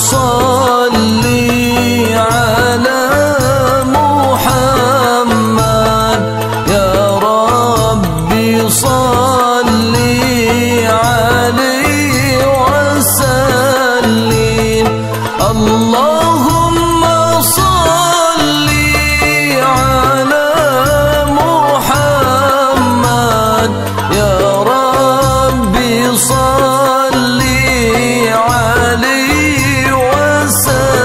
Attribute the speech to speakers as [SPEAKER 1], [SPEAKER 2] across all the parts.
[SPEAKER 1] صل على محمد يا ربي صل عليه وسلم اللهم صل على محمد يا ربي صل عليه وسلم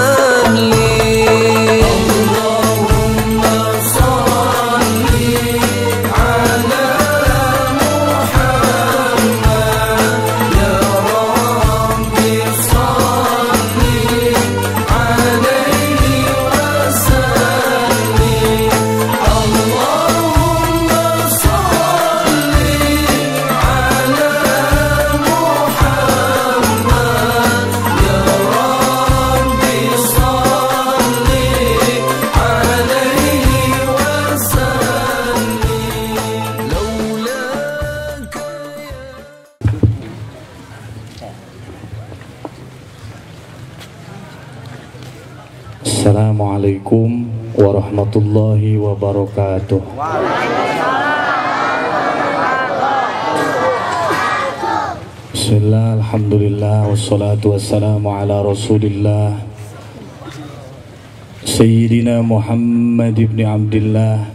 [SPEAKER 1] اللهم صل على محمد يا ربي صل عليه وسلم اللهم صل على محمد يا ربي صل عليه وسلم لولاك
[SPEAKER 2] Assalamualaikum warahmatullahi wabarakatuh. Bismillah, alhamdulillah, wassalatu wassalamu ala rasulillah Sayyidina Muhammad ibn Abdillah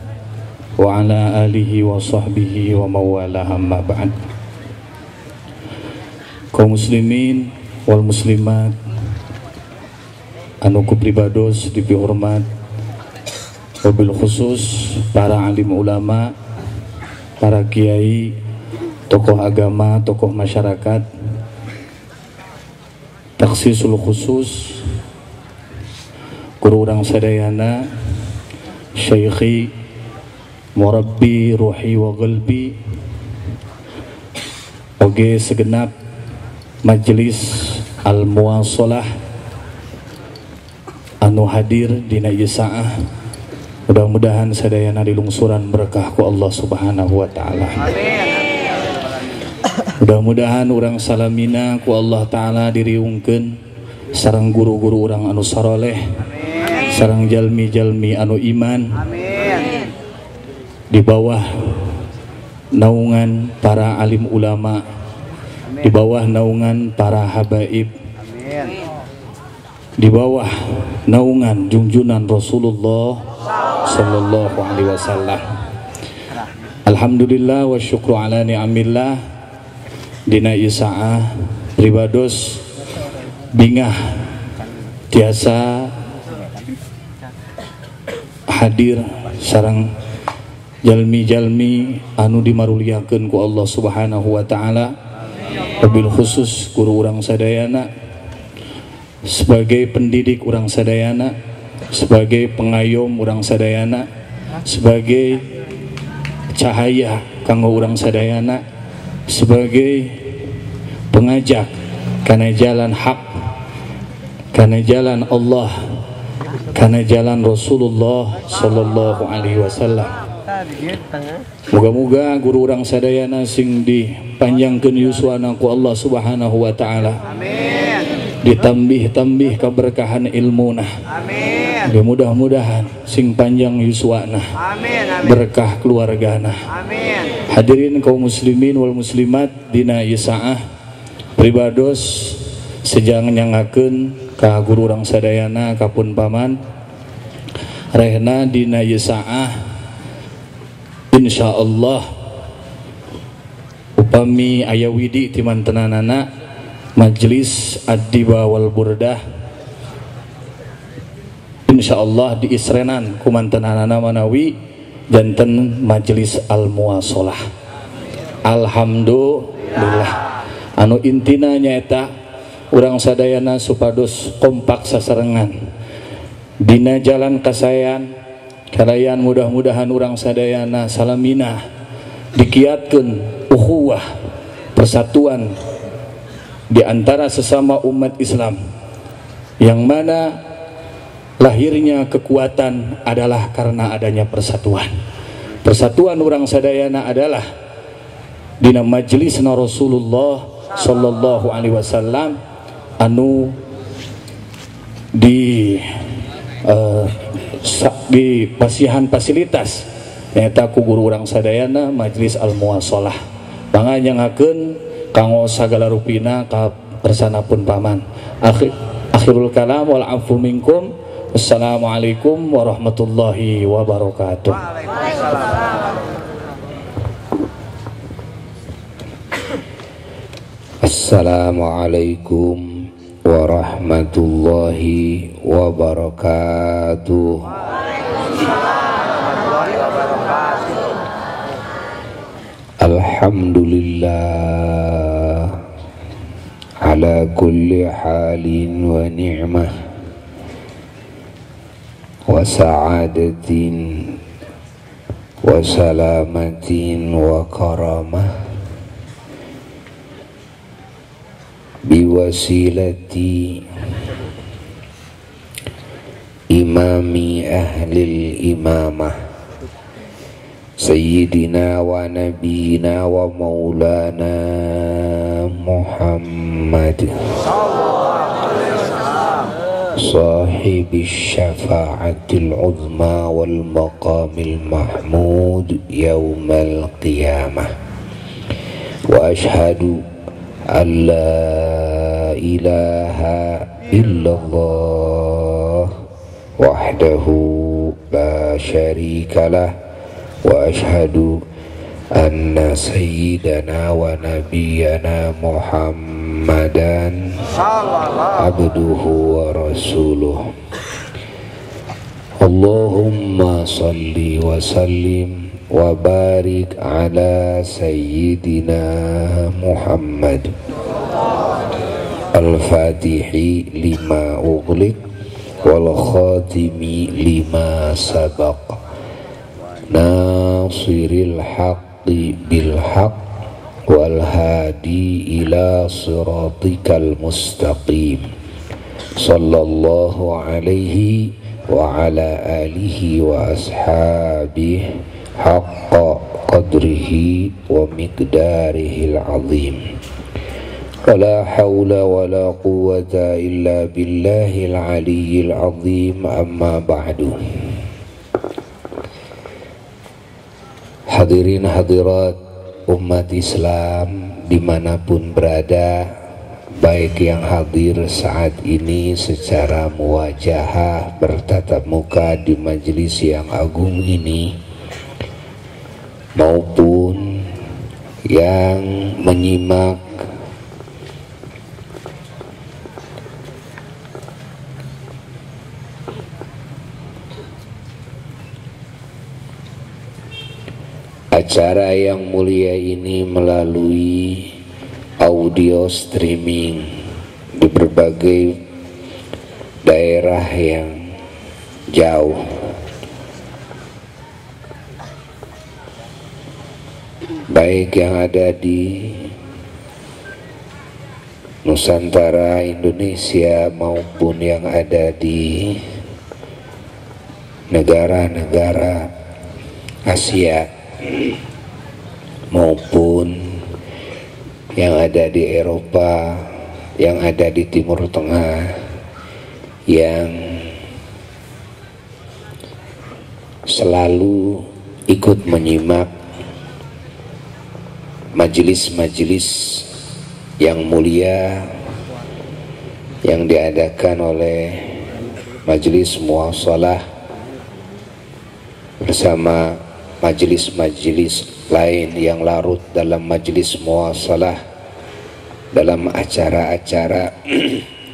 [SPEAKER 2] wa ala alihi wa sahbihi wa mawalah, amma ba'd. Kaum muslimin wal muslimat anu ku pribados dipihormat, wabil khusus para alim ulama, para kiai, tokoh agama, tokoh masyarakat, taksisul khusus guru urang sadayana, syaikhi murabbi ruhi wa qalbi, oge segenap majelis al-muwasalah anu hadir dina ieu saah. Mudah-mudahan sadayana dilungsuran berkah ku Allah Subhanahu wa taala. Mudah-mudahan urang salamina ku Allah taala diriungkeun sareng guru-guru urang anu saroleh, sareng jalmi-jalmi anu iman, di bawah naungan para alim ulama, di bawah naungan para habaib, di bawah naungan junjunan Rasulullah sallallahu alaihi wasallam. Alhamdulillah wa syukru ala ni'amillah dina isaah pribados bingah tiasa hadir sareng jalmi-jalmi anu dimaruliakeun ku Allah Subhanahu wa taala, wabil khusus guru urang sadayana sebagai pendidik urang sadayana, sebagai pengayom urang sadayana, sebagai cahaya kanggo urang sadayana, sebagai pengajak kana jalan hak, kana jalan Allah, kana jalan Rasulullah sallallahu alaihi wasallam. Moga-moga guru urang sadayana sing dipanjangkeun yuswana ku Allah Subhanahu wa taala. Ditambih-tambih keberkahan ilmuna. Amin. Mudah-mudahan sing panjang yuswana. Amin. Berkah keluargana. Amin. Hadirin kaum muslimin wal muslimat dina isaah pribados sejang nyangakeun ka guru urang sadayana kapun paman rehna dina isaah insyaallah upami aya widi ti mantenanana Majlis Ad-Diba wal Burdah insyaallah diisrenan kumantenanana manawi janten Majlis Al-Muwasalah. Alhamdulillah anu intina nyaeta urang sadayana supados kompak sasarengan dina jalan kasayan kalayan. Mudah-mudahan urang sadayana salamina dikiatkeun ukhuwah persatuan di antara sesama umat Islam, yang mana lahirnya kekuatan adalah karena adanya persatuan. Persatuan urang sadayana adalah dina majelisna Rasulullah sallallahu alaihi wasallam anu di pasihan fasilitas nyata ku guru urang sadayana Majelis Al-Muwasalah panganyangakeun kanggo sagala rupina ka persanapun paman. Akhirul kalam wal afu minkum. Assalamualaikum warahmatullahi wabarakatuh.
[SPEAKER 3] Assalamualaikum warahmatullahi wabarakatuh. Alhamdulillah ala kulli halin wa ni'mah wa sa'adatin wa salamatin wa karamah biwasilati imami ahlil imamah Sayyidina wa nabiyina wa maulana Muhammad Sahibi syafa'atil uzma wal maqamil mahmud yawmal qiyamah. Wa ashhadu an la ilaha illallah wahdahu la syarikalah wa ashhadu anna sayyidana wa nabiyyana Muhammadan abduhu wa rasuluh. Allahumma salli wa sallim wa barik ala sayyidina Muhammad al-fatihi lima ughliq wal khatimi lima sabaq nasiril haqqi bil haqq wal hadi ila siratikal mustaqim sallallahu alaihi wa ala alihi wa ashabihi haqqa qadrihi wa miqdarihil azim. Wala hawla wala quwwata illa billahil aliyyil azim. Amma ba'du. Hadirin hadirat umat Islam dimanapun berada, baik yang hadir saat ini secara muwajahah bertatap muka di majelis yang agung ini, maupun yang menyimak acara yang mulia ini melalui audio streaming di berbagai daerah yang jauh. Baik yang ada di Nusantara Indonesia maupun yang ada di negara-negara Asia maupun yang ada di Eropa, yang ada di Timur Tengah, yang selalu ikut menyimak majelis-majelis yang mulia yang diadakan oleh Majelis Muwasalah bersama majelis-majelis lain yang larut dalam majelis muwasalah dalam acara-acara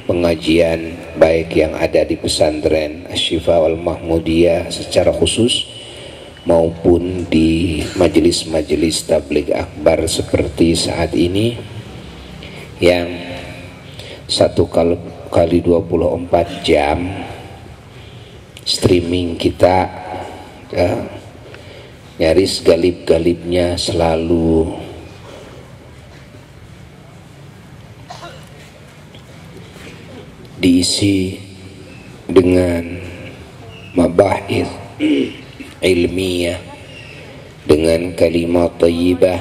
[SPEAKER 3] pengajian baik yang ada di pesantren Asy-Syifa wal Mahmudiyah secara khusus maupun di majelis-majelis tabligh akbar seperti saat ini yang 1 kali 24 jam streaming kita nyaris galib-galibnya selalu diisi dengan mabahis ilmiah, dengan kalimat thayyibah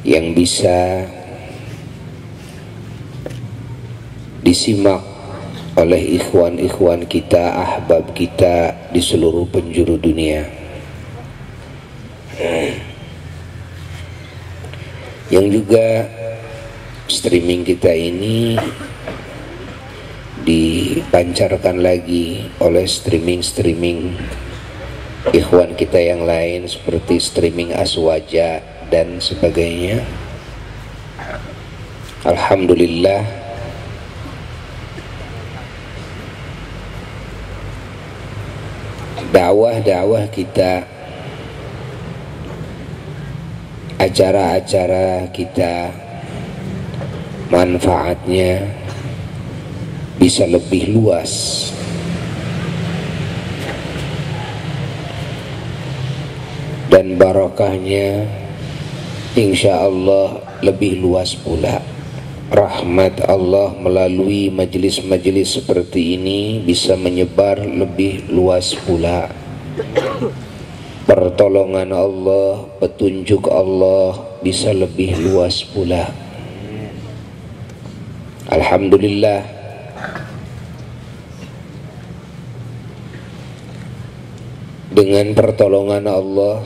[SPEAKER 3] yang bisa disimak oleh ikhwan-ikhwan kita, ahbab kita di seluruh penjuru dunia. Yang juga streaming kita ini dipancarkan lagi oleh streaming ikhwan kita yang lain seperti streaming Aswaja dan sebagainya. Alhamdulillah, dakwah-dakwah kita, acara-acara kita, manfaatnya bisa lebih luas. Dan barakahnya insya Allah lebih luas pula. Rahmat Allah melalui majelis-majelis seperti ini bisa menyebar lebih luas pula. Pertolongan Allah, petunjuk Allah bisa lebih luas pula. Alhamdulillah, dengan pertolongan Allah,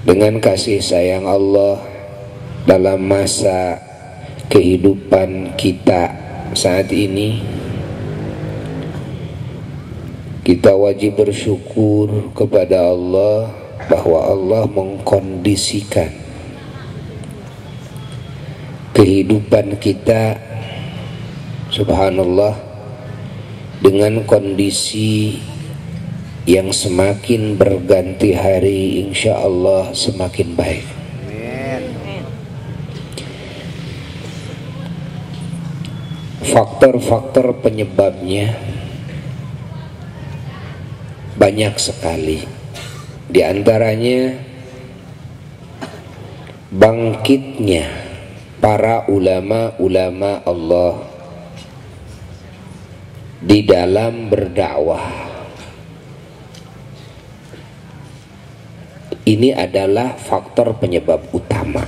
[SPEAKER 3] dengan kasih sayang Allah, dalam masa kehidupan kita saat ini, kita wajib bersyukur kepada Allah bahwa Allah mengkondisikan kehidupan kita, subhanallah, dengan kondisi yang semakin berganti hari, insya Allah semakin baik. Faktor-faktor penyebabnya banyak sekali. Di antaranya bangkitnya para ulama-ulama Allah di dalam berdakwah. Ini adalah faktor penyebab utama.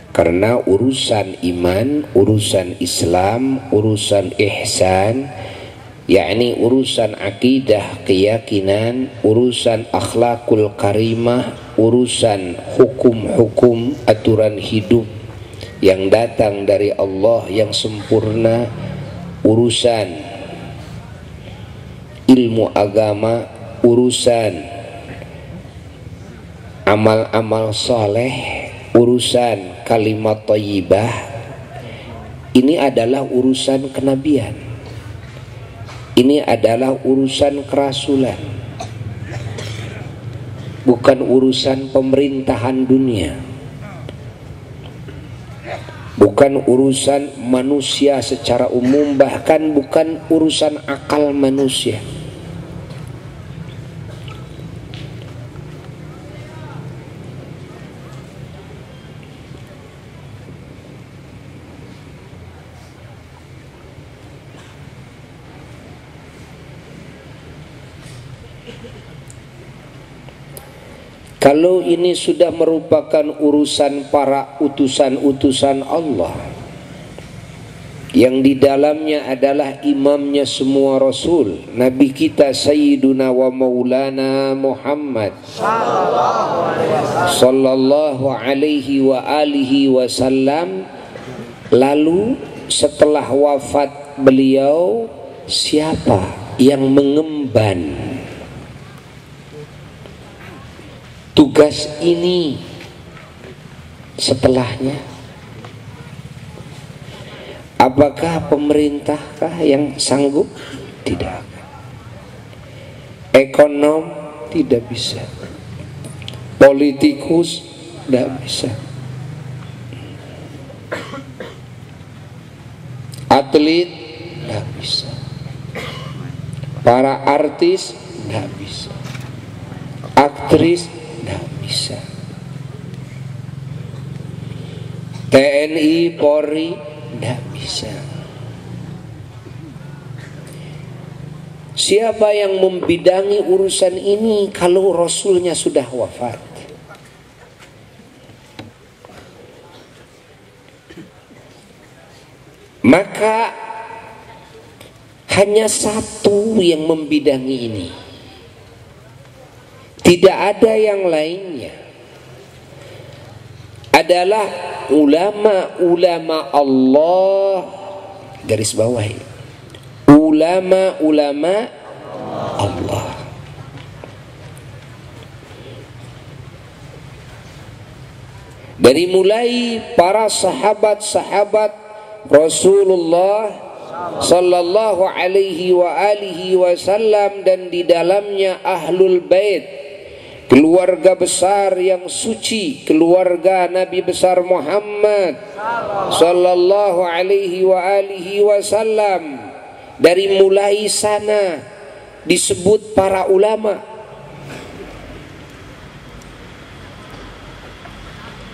[SPEAKER 3] Karena urusan iman, urusan Islam, urusan ihsan, yakni urusan akidah, keyakinan, urusan akhlakul karimah, urusan hukum-hukum, aturan hidup yang datang dari Allah yang sempurna, urusan ilmu agama, urusan amal-amal soleh, urusan kalimat thayyibah, ini adalah urusan kenabian, ini adalah urusan kerasulan, bukan urusan pemerintahan dunia, bukan urusan manusia secara umum, bahkan bukan urusan akal manusia. Kalau ini sudah merupakan urusan para utusan-utusan Allah yang di dalamnya adalah imamnya semua Rasul, Nabi kita Sayyiduna wa Maulana Muhammad sallallahu alaihi wa alihi wasallam, lalu setelah wafat beliau, siapa yang mengemban tugas ini setelahnya? Apakah pemerintahkah yang sanggup? Tidak. Ekonom tidak bisa. Politikus tidak bisa. Atlet tidak bisa. Para artis tidak bisa. Aktris tidak bisa. TNI, Polri tidak bisa. Siapa yang membidangi urusan ini kalau Rasulnya sudah wafat? Maka hanya satu yang membidangi ini, tidak ada yang lainnya, adalah ulama-ulama Allah. Garis bawahi, ulama-ulama Allah. Dari mulai para sahabat-sahabat Rasulullah sallallahu alaihi wa alihi wasallam, dan di dalamnya ahlul bait, keluarga besar yang suci, keluarga Nabi besar Muhammad sallallahu alaihi wa alihi wasallam. Dari mulai sana disebut para ulama.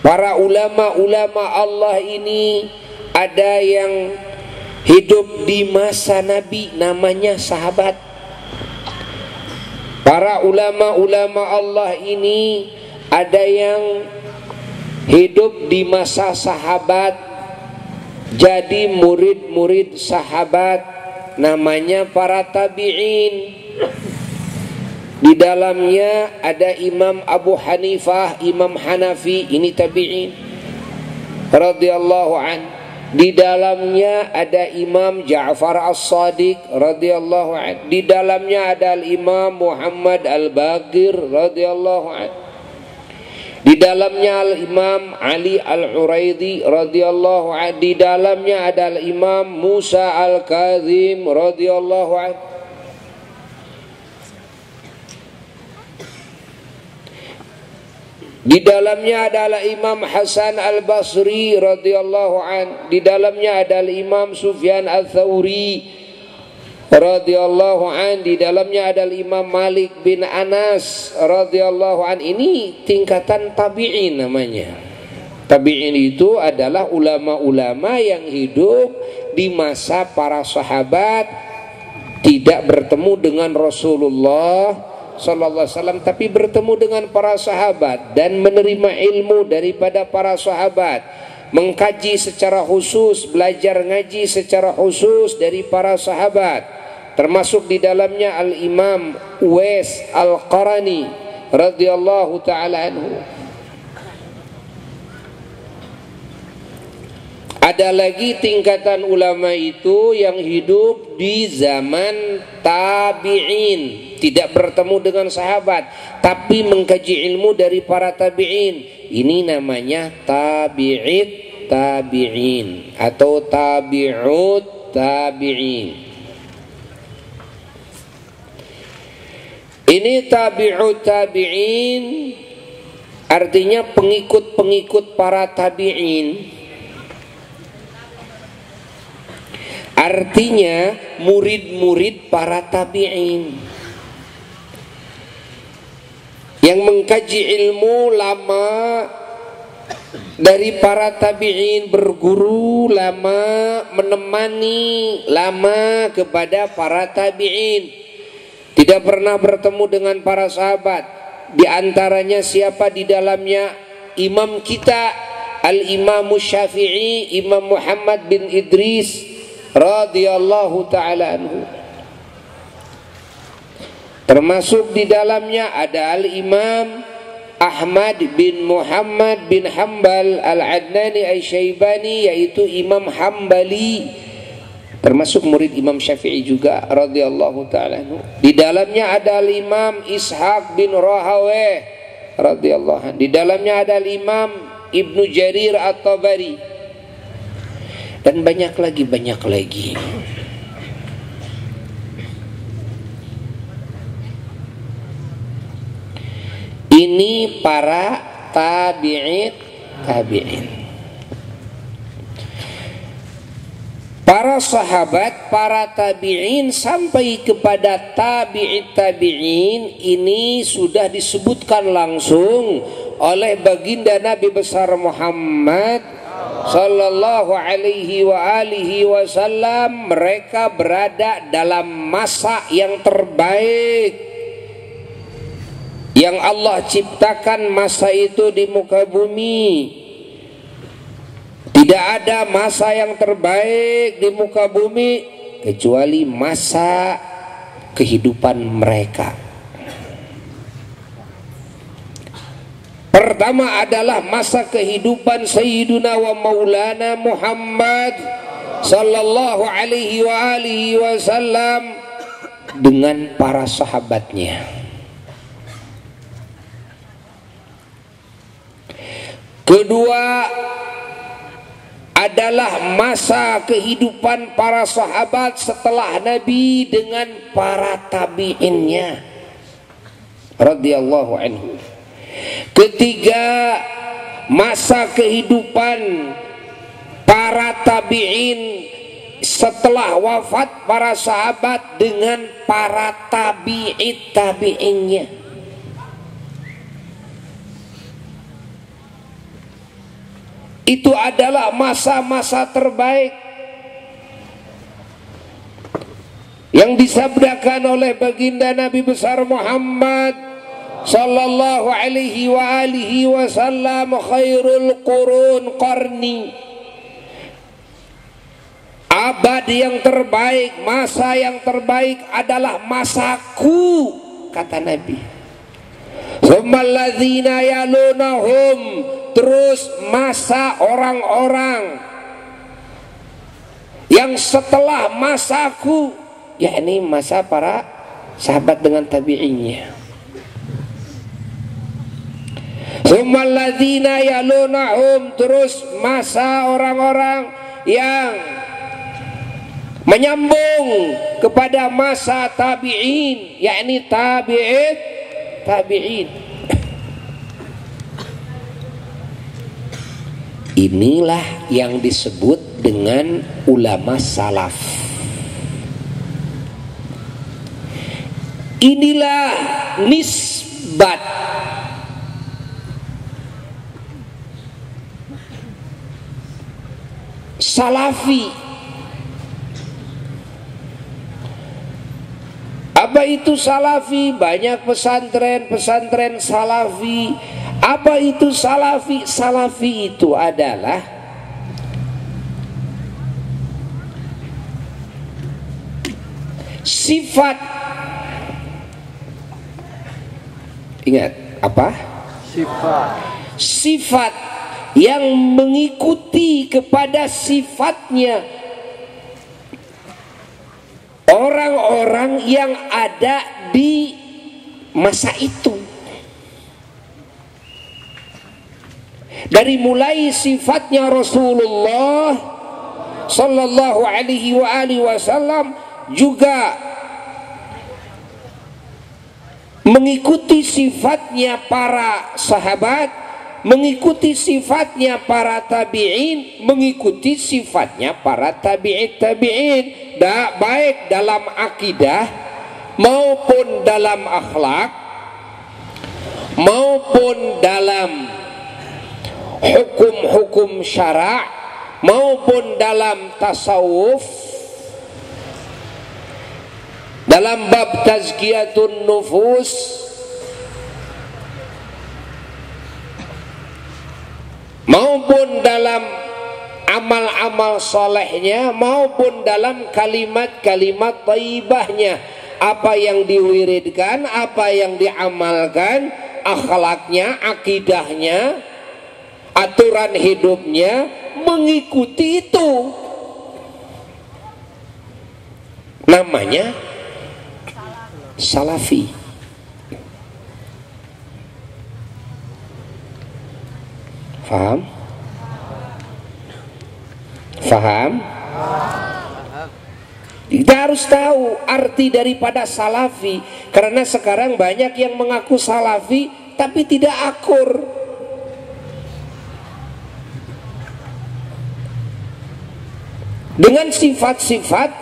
[SPEAKER 3] Para ulama-ulama Allah ini ada yang hidup di masa Nabi, namanya sahabat. Para ulama-ulama Allah ini ada yang hidup di masa sahabat, jadi murid-murid sahabat, namanya para tabi'in. Di dalamnya ada Imam Abu Hanifah, Imam Hanafi, ini tabi'in radhiyallahu an. Di dalamnya ada Imam Ja'far As-Sadiq radhiyallahu an. Di dalamnya ada Imam Muhammad Al-Baqir radhiyallahu an. Di dalamnya Imam Ali Al-Uraidi radhiyallahu an. Di dalamnya ada Imam Musa Al-Kazim radhiyallahu an. Di dalamnya adalah Imam Hasan Al-Basri radhiyallahu an. Di dalamnya adalah Imam Sufyan Al-Thawri radhiyallahu an. Di dalamnya adalah Imam Malik bin Anas radhiyallahu an. Ini tingkatan tabi'in namanya. Tabi'in itu adalah ulama-ulama yang hidup di masa para sahabat, tidak bertemu dengan Rasulullah sallallahu alaihi wasallam, tapi bertemu dengan para sahabat dan menerima ilmu daripada para sahabat, mengkaji secara khusus, belajar ngaji secara khusus dari para sahabat, termasuk di dalamnya Al-Imam Uwais Al-Qarani radhiyallahu taala anhu. Ada lagi tingkatan ulama itu yang hidup di zaman tabi'in, tidak bertemu dengan sahabat, tapi mengkaji ilmu dari para tabi'in. Ini namanya tabi'it tabi'in atau tabi'ut tabi'in. Ini tabi'ut tabi'in artinya pengikut-pengikut para tabi'in. Artinya murid-murid para tabi'in yang mengkaji ilmu lama dari para tabi'in, berguru lama, menemani lama kepada para tabi'in, tidak pernah bertemu dengan para sahabat. Di antaranya siapa di dalamnya? Imam kita Al-Imam Syafi'i, Imam Muhammad bin Idris radhiyallahu ta'ala anhu. Termasuk di dalamnya ada Al-Imam Ahmad bin Muhammad bin Hanbal Al-Adnani Al-Syaibani, yaitu Imam Hambali, termasuk murid Imam Syafi'i juga radhiyallahu ta'ala anhu. Di dalamnya ada Al-Imam Ishaq bin Rahaweh radhiyallahu anhu. Di dalamnya ada Al-Imam Ibnu Jarir At-Tabari, dan banyak lagi. Ini para tabi'in. Para sahabat, para tabi'in sampai kepada tabi'in ini sudah disebutkan langsung oleh baginda Nabi besar Muhammad sallallahu alaihi wa alihi wasallam. Mereka berada dalam masa yang terbaik yang Allah ciptakan, masa itu di muka bumi. Tidak ada masa yang terbaik di muka bumi kecuali masa kehidupan mereka. Pertama adalah masa kehidupan Sayyiduna wa Maulana Muhammad sallallahu alaihi wa alihi wasallam dengan para sahabatnya. Kedua adalah masa kehidupan para sahabat setelah Nabi dengan para tabi'innya radhiyallahu anhu. Ketiga, masa kehidupan para tabi'in setelah wafat para sahabat dengan para tabi'innya. Itu adalah masa-masa terbaik yang disabdakan oleh baginda Nabi besar Muhammad sallallahu alaihi wa alihi wasallam, khairul qurun qarni. Abad yang terbaik, masa yang terbaik adalah masaku, kata Nabi. Tsummal ladzina yalunahum, terus masa orang-orang yang setelah masaku, yakni masa para sahabat dengan tabi'innya. Tsummal ladzina yalunahum, terus masa orang-orang yang menyambung kepada masa tabi'in, yakni tabi'in. Inilah yang disebut dengan ulama salaf. Inilah nisbat salafi. Apa itu salafi? Banyak pesantren salafi. Apa itu salafi? Salafi itu adalah sifat. Ingat apa? Sifat yang mengikuti kepada sifatnya orang-orang yang ada di masa itu. Dari mulai sifatnya Rasulullah sallallahu alaihi wa alihi wasallam juga mengikuti sifatnya para sahabat, mengikuti sifatnya para tabi'in, mengikuti sifatnya para tabi'in, baik dalam akidah maupun dalam akhlak maupun dalam hukum-hukum syara' maupun dalam tasawuf, dalam bab tazkiyatun nufus, maupun dalam amal-amal solehnya, maupun dalam kalimat-kalimat thayyibahnya. Apa yang diwiridkan, apa yang diamalkan, akhlaknya, akidahnya, aturan hidupnya, mengikuti itu. Namanya salafi. Faham? Faham? Kita harus tahu arti daripada salafi, karena sekarang banyak yang mengaku salafi tapi tidak akur. Dengan sifat-sifat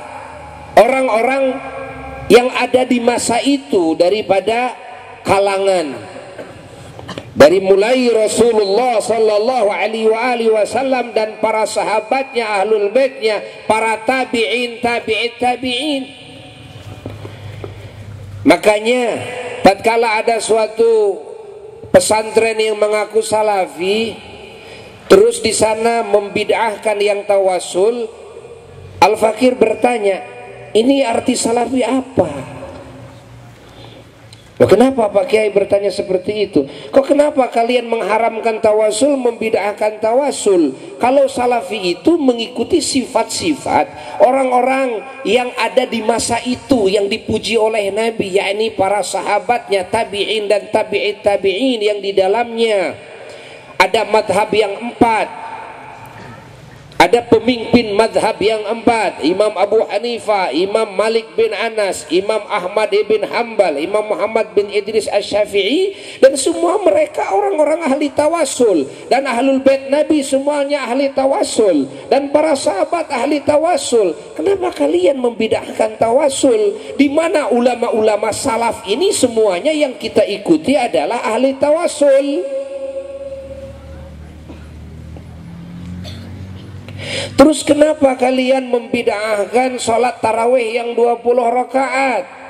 [SPEAKER 3] orang-orang yang ada di masa itu daripada kalangan, dari mulai Rasulullah sallallahu alaihi wasallam dan para sahabatnya, ahlul baitnya, para tabi'in. Makanya tatkala ada suatu pesantren yang mengaku salafi, Terus di sana membid'ahkan yang tawasul. Al-Fakir bertanya, ini arti salafi apa? Kenapa Pak Kiai bertanya seperti itu? Kok kenapa kalian mengharamkan tawasul, membid'ahkan tawasul? Kalau salafi itu mengikuti sifat-sifat orang-orang yang ada di masa itu, yang dipuji oleh Nabi, yakni para sahabatnya, tabi'in dan tabi'it tabi'in yang di dalamnya ada madhab yang 4. Ada pemimpin madhab yang 4, Imam Abu Hanifah, Imam Malik bin Anas, Imam Ahmad bin Hanbal, Imam Muhammad bin Idris Asy-Syafi'i, dan semua mereka orang-orang ahli tawasul, dan ahlul bait Nabi semuanya ahli tawasul, dan para sahabat ahli tawasul. Kenapa kalian membid'ahkan tawasul? Di mana ulama-ulama salaf ini semuanya yang kita ikuti adalah ahli tawasul. Terus kenapa kalian membid'ahkan sholat tarawih yang 20 rakaat?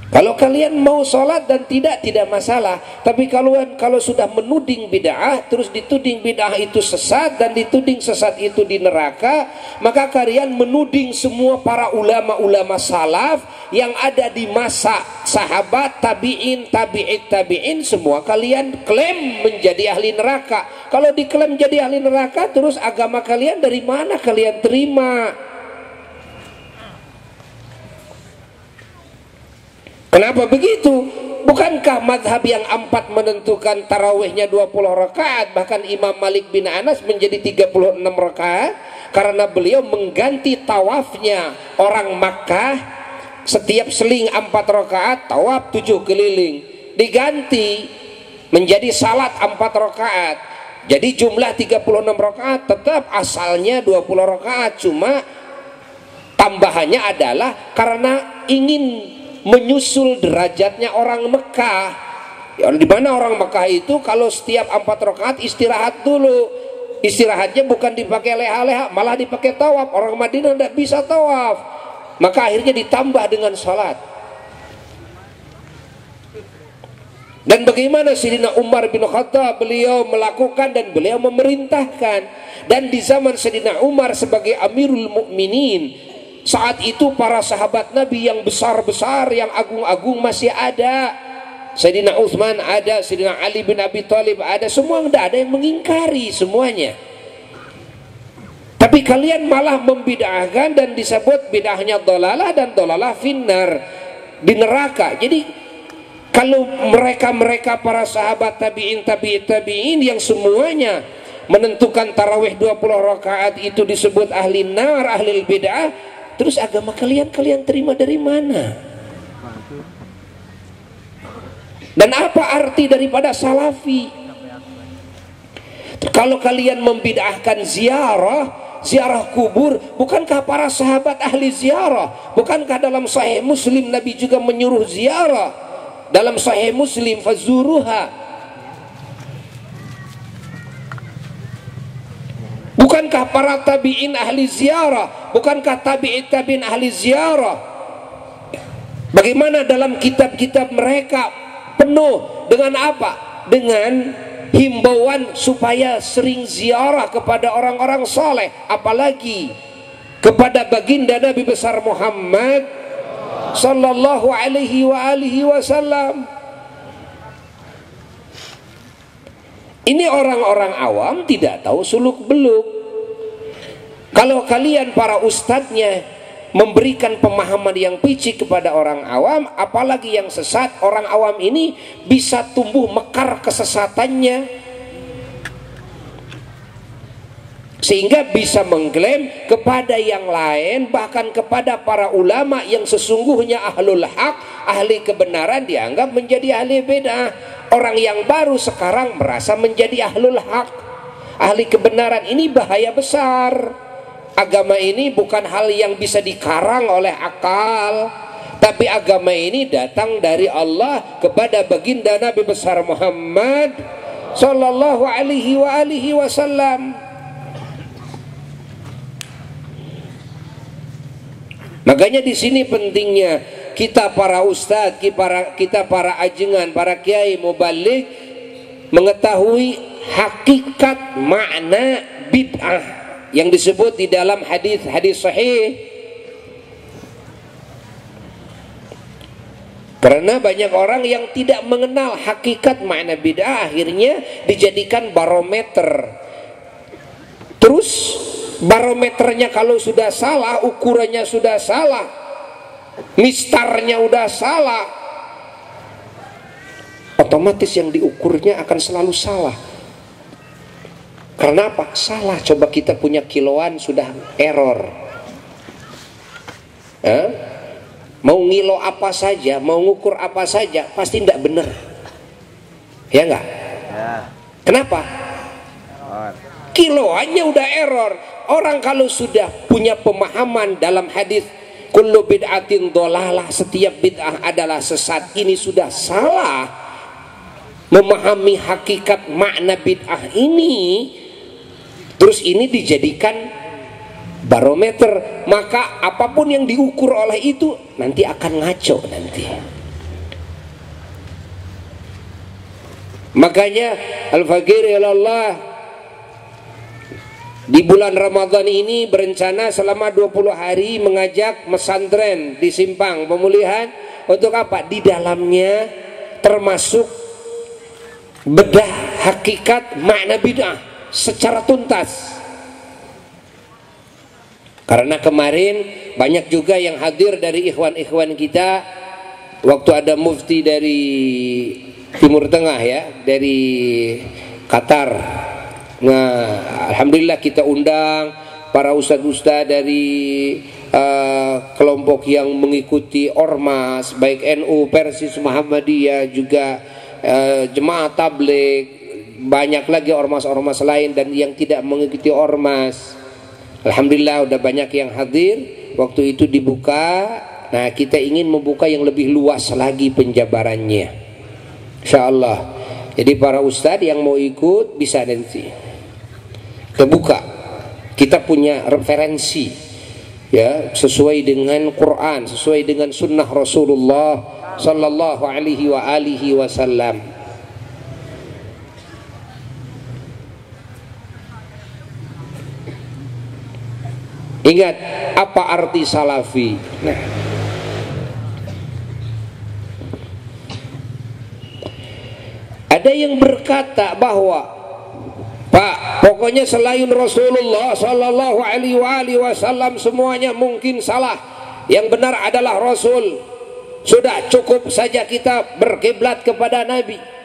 [SPEAKER 3] Kalau kalian mau sholat dan tidak masalah. Tapi kalau sudah menuding bid'ah, terus dituding bid'ah itu sesat, dan dituding sesat itu di neraka, maka kalian menuding semua para ulama-ulama salaf yang ada di masa sahabat, tabi'in, tabi'it tabi'in, semua kalian klaim menjadi ahli neraka. Kalau diklaim jadi ahli neraka, terus agama kalian dari mana kalian terima? Kenapa begitu? Bukankah madhab yang 4 menentukan tarawihnya 20 rakaat, bahkan Imam Malik bin Anas menjadi 36 rakaat, karena beliau mengganti tawafnya orang Makkah, setiap seling 4 rakaat, tawaf 7 keliling, diganti menjadi salat 4 rakaat. Jadi jumlah 36 rakaat, tetap asalnya 20 rakaat, cuma tambahannya adalah karena ingin menyusul derajatnya orang Mekah. Ya, di mana orang Mekah itu kalau setiap 4 rakaat istirahat dulu. Istirahatnya bukan dipakai leha-leha, malah dipakai tawaf. Orang Madinah tidak bisa tawaf, maka akhirnya ditambah dengan salat. Dan bagaimana Sayyidina Umar bin Khattab, beliau melakukan dan beliau memerintahkan. Dan di zaman Sayyidina Umar sebagai Amirul Mukminin, saat itu para sahabat Nabi yang besar-besar, yang agung-agung masih ada. Sayyidina Utsman ada, Sayyidina Ali bin Abi Thalib ada, semua tidak ada yang mengingkari semuanya. Tapi kalian malah membid'ahkan dan disebut bid'ahnya dhalalah, dan dhalalah finnar, di neraka. Jadi kalau mereka para sahabat tabi'in, tabi'it tabi'in yang semuanya menentukan tarawih 20 rakaat itu disebut ahli nar, ahli bid'ah, terus agama kalian terima dari mana? Dan apa arti daripada salafi? Kalau kalian membid'ahkan ziarah kubur, bukankah para sahabat ahli ziarah? Bukankah dalam Sahih Muslim Nabi juga menyuruh ziarah? Dalam Sahih Muslim, fazuruha. Bukankah para tabi'in ahli ziarah? Bukankah tabi'it tabi'in ahli ziarah? Bagaimana dalam kitab-kitab mereka penuh dengan apa? Dengan himbauan supaya sering ziarah kepada orang-orang saleh, apalagi kepada baginda Nabi besar Muhammad sallallahu alaihi wasallam. Ini orang-orang awam tidak tahu suluk beluk. Kalau kalian para ustadznya memberikan pemahaman yang picik kepada orang awam, apalagi yang sesat, orang awam ini bisa tumbuh mekar kesesatannya, sehingga bisa mengklaim kepada yang lain, bahkan kepada para ulama yang sesungguhnya ahlul haq, ahli kebenaran, dianggap menjadi ahli bid'ah. Orang yang baru sekarang merasa menjadi ahlul haq, ahli kebenaran. Ini bahaya besar. Agama ini bukan hal yang bisa dikarang oleh akal, tapi agama ini datang dari Allah kepada baginda Nabi besar Muhammad sallallahu alaihi wasallam. Makanya di sini pentingnya kita para ustadz, kita para ajengan, para kiai, mubalik mengetahui hakikat makna bid'ah yang disebut di dalam hadis sahih. Karena banyak orang yang tidak mengenal hakikat makna bid'ah, akhirnya dijadikan barometer. Terus barometernya kalau sudah salah, ukurannya sudah salah, mistarnya udah salah, otomatis yang diukurnya akan selalu salah. Karena apa? Salah. Coba kita punya kiloan sudah error. Mau ngilo apa saja, mau ngukur apa saja, pasti tidak benar. Ya enggak?
[SPEAKER 4] Ya.
[SPEAKER 3] Kenapa? Kiloannya udah error. Orang kalau sudah punya pemahaman dalam hadis kullu bid'atin dhalalah, setiap bid'ah adalah sesat, ini sudah salah memahami hakikat makna bid'ah ini, terus ini dijadikan barometer, maka apapun yang diukur oleh itu nanti akan ngaco nanti. Makanya Al-Faqir ilallah di bulan Ramadan ini berencana selama 20 hari mengajak pesantren di Simpang Pemulihan. Untuk apa? Di dalamnya termasuk bedah hakikat makna bid'ah secara tuntas. Karena kemarin banyak juga yang hadir dari ikhwan-ikhwan kita waktu ada mufti dari Timur Tengah ya, dari Qatar. Nah, alhamdulillah kita undang para ustadz-ustadz dari kelompok yang mengikuti ormas, baik NU, Persis, Muhammadiyah, juga jemaah tabligh, banyak lagi ormas-ormas lain dan yang tidak mengikuti ormas. Alhamdulillah udah banyak yang hadir. Waktu itu dibuka. Nah, kita ingin membuka yang lebih luas lagi penjabarannya, insyaallah. Jadi para ustadz yang mau ikut bisa nanti terbuka. Kita punya referensi ya, sesuai dengan Quran, sesuai dengan sunnah Rasulullah sallallahu alaihi wasallam. Ingat apa arti salafi? Nah, ada yang berkata bahwa Pak, pokoknya selain Rasulullah sallallahu alaihi wasallam semuanya mungkin salah. Yang benar adalah Rasul. Sudah cukup saja kita berkiblat kepada Nabi.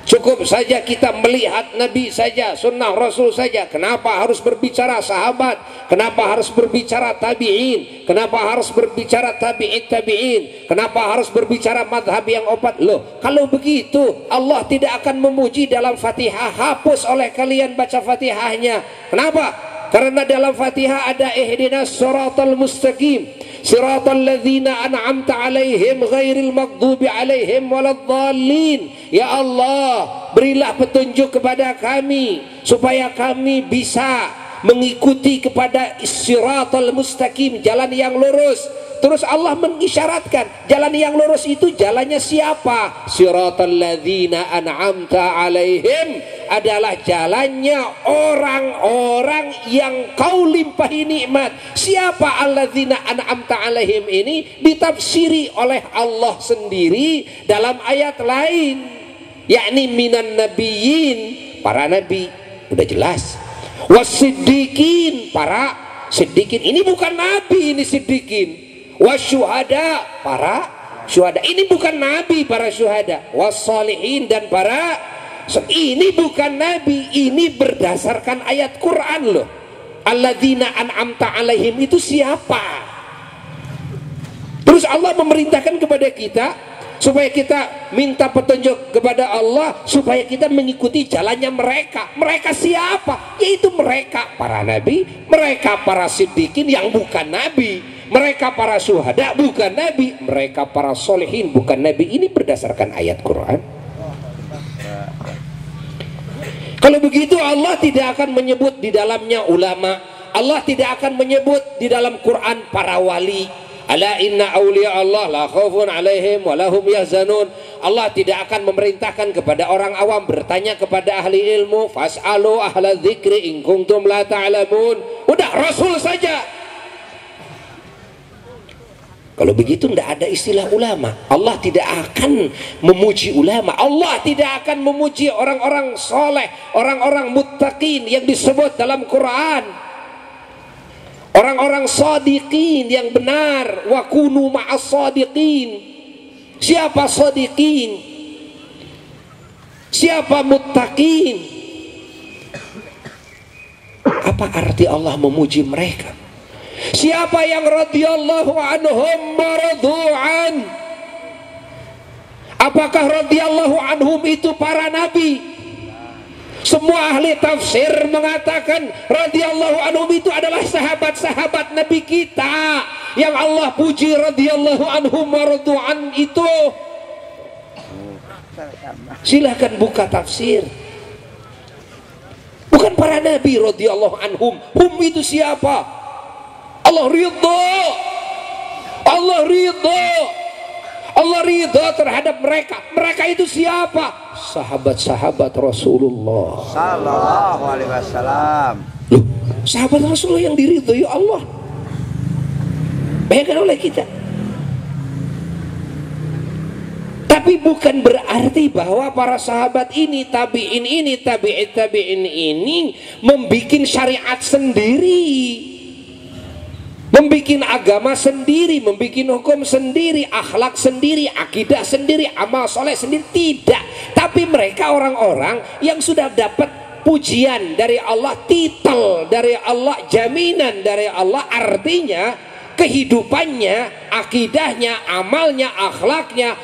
[SPEAKER 3] Cukup saja kita melihat Nabi saja, sunnah Rasul saja. Kenapa harus berbicara sahabat? Kenapa harus berbicara tabi'in? Kenapa harus berbicara tabi'in? Kenapa harus berbicara madhab yang opat? Loh, kalau begitu Allah tidak akan memuji dalam Fatihah. Hapus oleh kalian baca Fatihahnya. Kenapa? Karena dalam Fatihah ada ihdinas siratal mustaqim, siratal ladzina an'amta alaihim ghairil maghdubi alaihim waladdallin. Ya Allah, berilah petunjuk kepada kami supaya kami bisa mengikuti kepada siratal mustaqim, jalan yang lurus. Terus Allah mengisyaratkan jalan yang lurus itu jalannya siapa? Siratal ladzina an'amta alaihim, adalah jalannya orang-orang yang kau limpahi nikmat. Siapa alladzina an'amta alaihim ini ditafsiri oleh Allah sendiri dalam ayat lain, yakni minan nabiyyin, para nabi, udah jelas. Wasiddiqin, para siddiqin, ini bukan nabi, ini siddiqin. Wasyuhada, para syuhada, ini bukan nabi, para syuhada. Wassalihin, dan para, ini bukan nabi, ini berdasarkan ayat Quran loh. Alladzina an'amta alaihim itu siapa? Terus Allah memerintahkan kepada kita supaya kita minta petunjuk kepada Allah, supaya kita mengikuti jalannya mereka. Mereka siapa? Yaitu mereka para nabi, mereka para siddiqin yang bukan nabi, mereka para syuhada bukan nabi, mereka para solehin bukan nabi. Ini berdasarkan ayat Quran. Kalau begitu Allah tidak akan menyebut di dalamnya ulama, Allah tidak akan menyebut di dalam Quran para wali. Ala inna awliya Allah la khaufun alaihim wa lahum yahzanun. Allah tidak akan memerintahkan kepada orang awam bertanya kepada ahli ilmu, fas'alu ahla dzikri in kuntum la ta'lamun. Udah Rasul saja. Kalau begitu tidak ada istilah ulama. Allah tidak akan memuji ulama. Allah tidak akan memuji orang-orang soleh, orang-orang muttaqin yang disebut dalam Quran, orang-orang shadiqin yang benar. Wa kunu ma'as shadiqin. Siapa shadiqin? Siapa muttaqin? Apa arti Allah memuji mereka? Siapa yang radhiyallahu anhum mardu'an? Apakah radhiyallahu anhum itu para nabi? Semua ahli tafsir mengatakan radhiyallahu anhum itu adalah sahabat-sahabat nabi kita yang Allah puji radhiyallahu anhum mardu'an itu. Silahkan buka tafsir. Bukan para nabi radhiyallahu anhum. Hum itu siapa? Allah ridho, Allah ridho, Allah ridho terhadap mereka. Mereka itu siapa? Sahabat-sahabat Rasulullah
[SPEAKER 4] Sallallahu alaihi wasallam.
[SPEAKER 3] Loh, sahabat Rasulullah yang diridhoi Allah, bayangkan oleh kita. Tapi bukan berarti bahwa para sahabat ini, tabi'in ini, tabi'in ini membikin syariat sendiri, membikin agama sendiri, membikin hukum sendiri, akhlak sendiri, akidah sendiri, amal soleh sendiri. Tidak. Tapi mereka orang-orang yang sudah dapat pujian dari Allah, titel dari Allah, jaminan dari Allah. Artinya kehidupannya, akidahnya, amalnya, akhlaknya,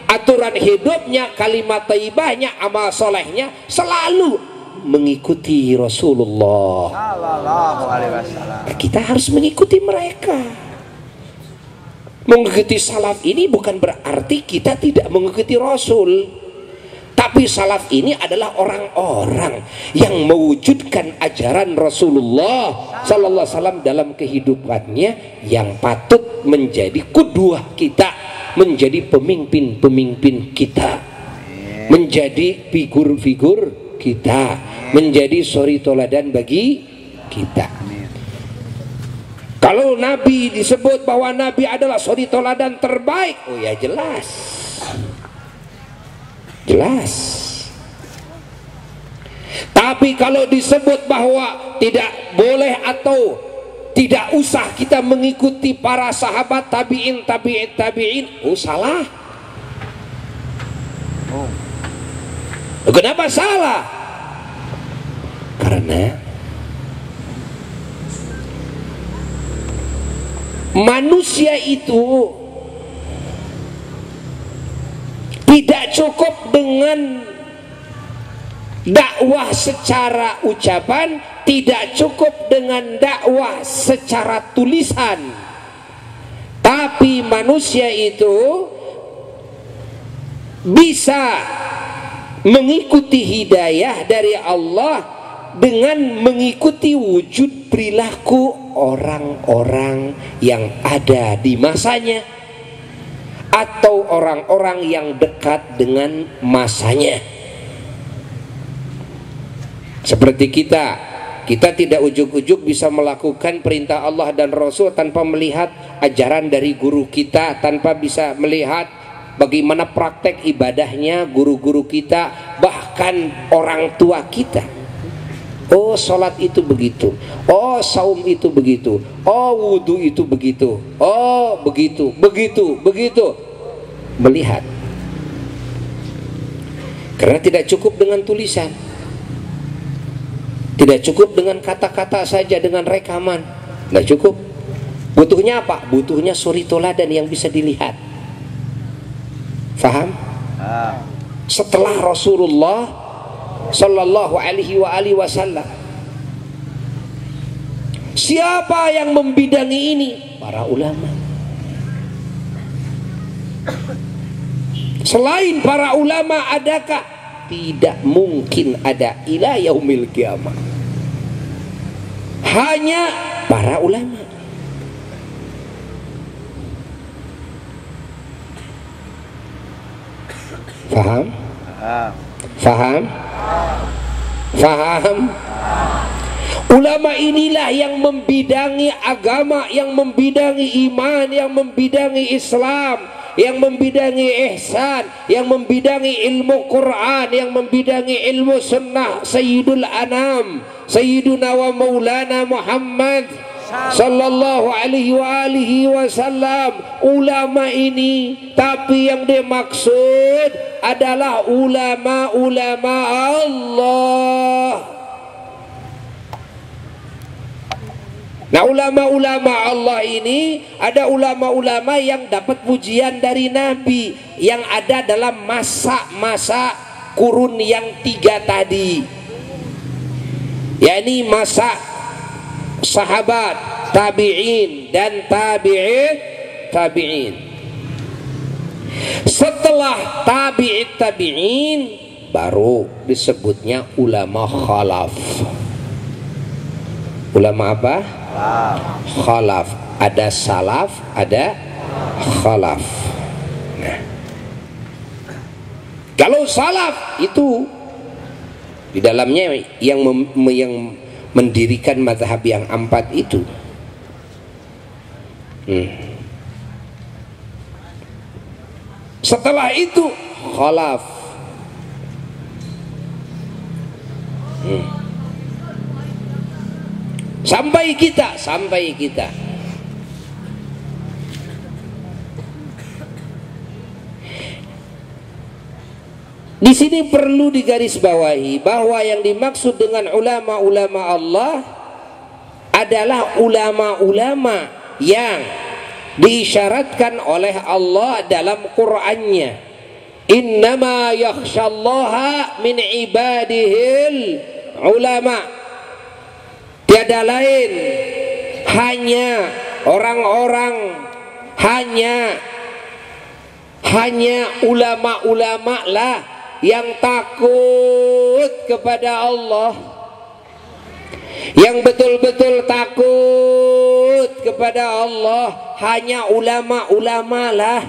[SPEAKER 3] aturan hidupnya, kalimat thayyibahnya, amal solehnya selalu mengikuti Rasulullah
[SPEAKER 4] Sallallahu alaihi wasallam.
[SPEAKER 3] Kita harus mengikuti mereka. Mengikuti salaf ini bukan berarti kita tidak mengikuti Rasul. Tapi salaf ini adalah orang-orang yang mewujudkan ajaran Rasulullah Sallallahu Alaihi Wasallam dalam kehidupannya, yang patut menjadi qudwah kita, menjadi pemimpin-pemimpin kita, menjadi figur-figur kita, menjadi suri toladan bagi kita. Kalau Nabi disebut bahwa Nabi adalah suri toladan terbaik, oh ya jelas, jelas. Tapi kalau disebut bahwa tidak boleh atau tidak usah kita mengikuti para sahabat tabi'in, oh salah. Kenapa salah? Karena manusia itu tidak cukup dengan dakwah secara ucapan, tidak cukup dengan dakwah secara tulisan. Tapi manusia itu bisa mengikuti hidayah dari Allah dengan mengikuti wujud perilaku orang-orang yang ada di masanya atau orang-orang yang dekat dengan masanya. Seperti kita tidak ujuk-ujuk bisa melakukan perintah Allah dan Rasul tanpa melihat ajaran dari guru kita, tanpa bisa melihat bagaimana praktek ibadahnya guru-guru kita, bahkan orang tua kita. Oh sholat itu begitu, oh saum itu begitu, oh wudhu itu begitu, oh begitu, begitu. Melihat. Karena tidak cukup dengan tulisan, tidak cukup dengan kata-kata saja, dengan rekaman, tidak cukup. Butuhnya apa? Butuhnya suri toladan yang bisa dilihat. Faham? Setelah Rasulullah Sallallahu alaihi wasallam, siapa yang membidangi ini? Para ulama. Selain para ulama adakah? Tidak mungkin ada ila yaumil qiyamah. Hanya para ulama. Faham? Faham? Faham? Ulama inilah yang membidangi agama, yang membidangi iman, yang membidangi Islam, yang membidangi ihsan, yang membidangi ilmu Quran, yang membidangi ilmu sunnah Sayyidul Anam, Sayyiduna wa Maulana Muhammad sallallahu alaihi wasallam. Ulama ini, tapi yang dimaksud adalah ulama-ulama Allah. Nah, ulama-ulama Allah ini ada ulama-ulama yang dapat pujian dari Nabi, yang ada dalam masa-masa kurun yang 3 tadi, yakni masa sahabat, tabi'in dan tabi'in. Setelah tabi'in baru disebutnya ulama khalaf. Ulama apa? Khalaf. Ada salaf, ada khalaf. Nah, kalau salaf itu di dalamnya yang mendirikan mazhab yang 4 itu. Setelah itu khalaf. Sampai kita. Di sini perlu digarisbawahi bahwa yang dimaksud dengan ulama-ulama Allah adalah ulama-ulama yang diisyaratkan oleh Allah dalam Qur'annya. Innama yakhshallaha min ibadihil ulama. Tiada lain, hanya orang-orang, hanya ulama-ulama lah yang takut kepada Allah, yang betul-betul takut kepada Allah. Hanya ulama-ulama lah.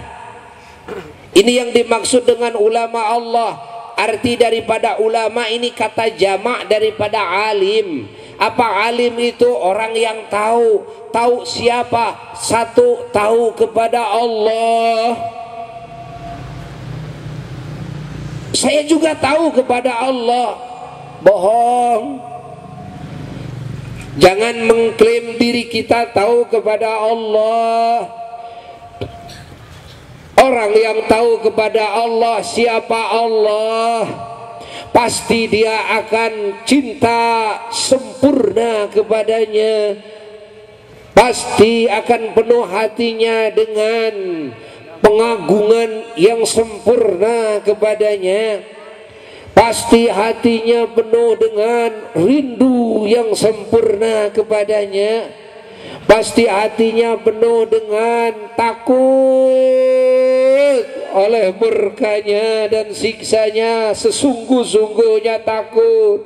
[SPEAKER 3] Ini yang dimaksud dengan ulama Allah. Arti daripada ulama ini kata jamak daripada alim. Apa alim itu? Orang yang tahu siapa? Satu, tahu kepada Allah. Saya juga tahu kepada Allah. Bohong. Jangan mengklaim diri kita tahu kepada Allah. Orang yang tahu kepada Allah, siapa Allah, pasti dia akan cinta sempurna kepadanya. Pasti akan penuh hatinya dengan pengagungan yang sempurna kepadanya. Pasti hatinya penuh dengan rindu yang sempurna kepadanya. Pasti hatinya penuh dengan takut oleh murkanya dan siksanya, sesungguh-sungguhnya takut.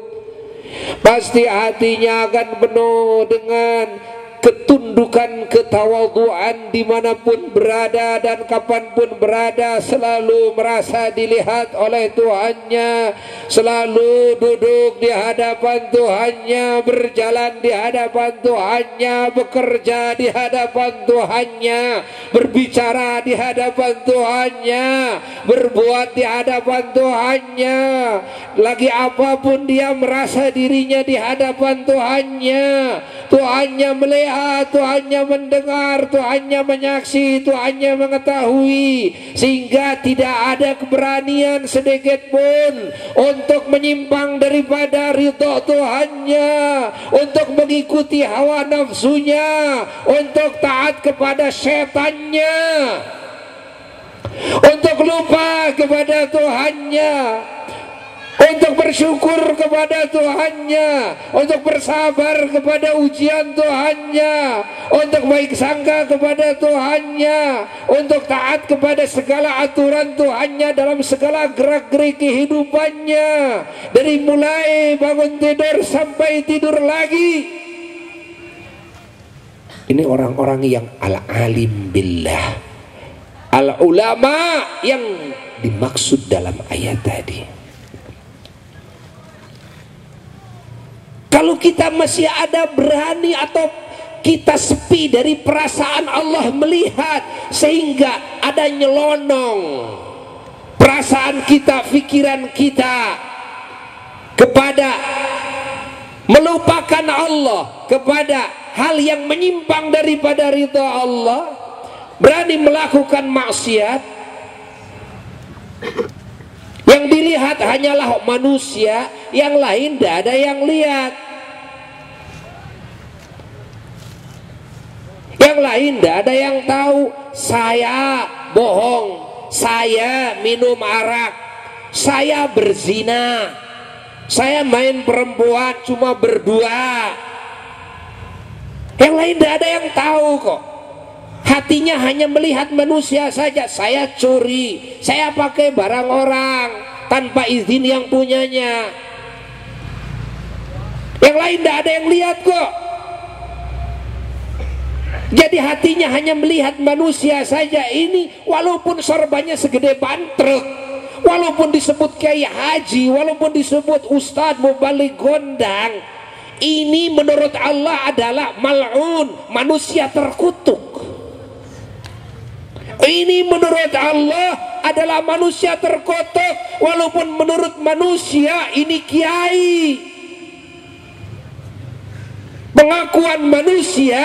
[SPEAKER 3] Pasti hatinya akan penuh dengan ketundukan, ketawadhuan dimanapun berada dan kapanpun berada, selalu merasa dilihat oleh Tuhannya, selalu duduk di hadapan Tuhannya, berjalan di hadapan Tuhannya, bekerja di hadapan Tuhannya, berbicara di hadapan Tuhannya, berbuat di hadapan Tuhannya. Lagi apapun dia merasa dirinya di hadapan Tuhannya. Tuhannya melihat, Tuhannya mendengar, Tuhannya menyaksi, Tuhannya mengetahui, sehingga tidak ada keberanian sedikit pun untuk menyimpang daripada ridha Tuhannya, untuk mengikuti hawa nafsunya, untuk taat kepada setannya, untuk lupa kepada Tuhannya, untuk bersyukur kepada Tuhannya, untuk bersabar kepada ujian Tuhannya, untuk baik sangka kepada Tuhannya, untuk taat kepada segala aturan Tuhannya dalam segala gerak-gerik kehidupannya, dari mulai bangun tidur sampai tidur lagi. Ini orang-orang yang al-alim billah, al-ulama yang dimaksud dalam ayat tadi. Kalau kita masih ada berani atau kita sepi dari perasaan Allah melihat, sehingga ada nyelonong perasaan kita, pikiran kita kepada melupakan Allah, kepada hal yang menyimpang daripada ridha Allah, berani melakukan maksiat, yang dilihat hanyalah manusia, yang lain tidak ada yang lihat, yang lain tidak ada yang tahu. Saya bohong, saya minum arak, saya berzina, saya main perempuan cuma berdua, yang lain tidak ada yang tahu kok. Hatinya hanya melihat manusia saja. Saya curi, saya pakai barang orang tanpa izin yang punyanya, yang lain tidak ada yang lihat kok. Jadi hatinya hanya melihat manusia saja. Ini walaupun sorbannya segede ban truk, walaupun disebut kiai haji, walaupun disebut ustadz mubalik gondang, ini menurut Allah adalah mal'un, manusia terkutuk. Ini menurut Allah adalah manusia terkutuk. Walaupun menurut manusia ini kiai, pengakuan manusia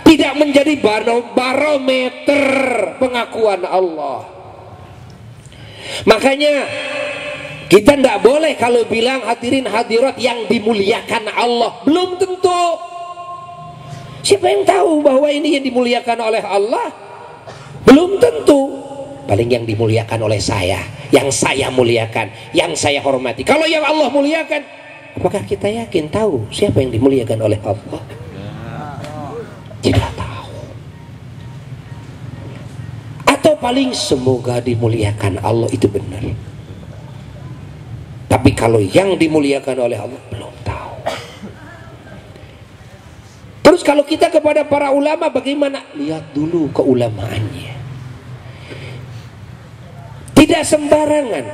[SPEAKER 3] tidak menjadi barometer pengakuan Allah. Makanya kita tidak boleh kalau bilang hadirin hadirat yang dimuliakan Allah, belum tentu. Siapa yang tahu bahwa ini yang dimuliakan oleh Allah? Belum tentu. Paling yang dimuliakan oleh saya, yang saya muliakan, yang saya hormati. Kalau yang Allah muliakan, apakah kita yakin tahu siapa yang dimuliakan oleh Allah? Tidak tahu. Atau paling semoga dimuliakan Allah, itu benar. Tapi kalau yang dimuliakan oleh Allah belum tahu. Terus kalau kita kepada para ulama bagaimana? Lihat dulu keulamaannya. Tidak sembarangan.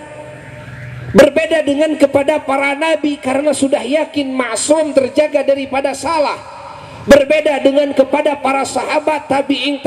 [SPEAKER 3] Berbeda dengan kepada para nabi karena sudah yakin maksum, terjaga daripada salah. Berbeda dengan kepada para sahabat, tabi'in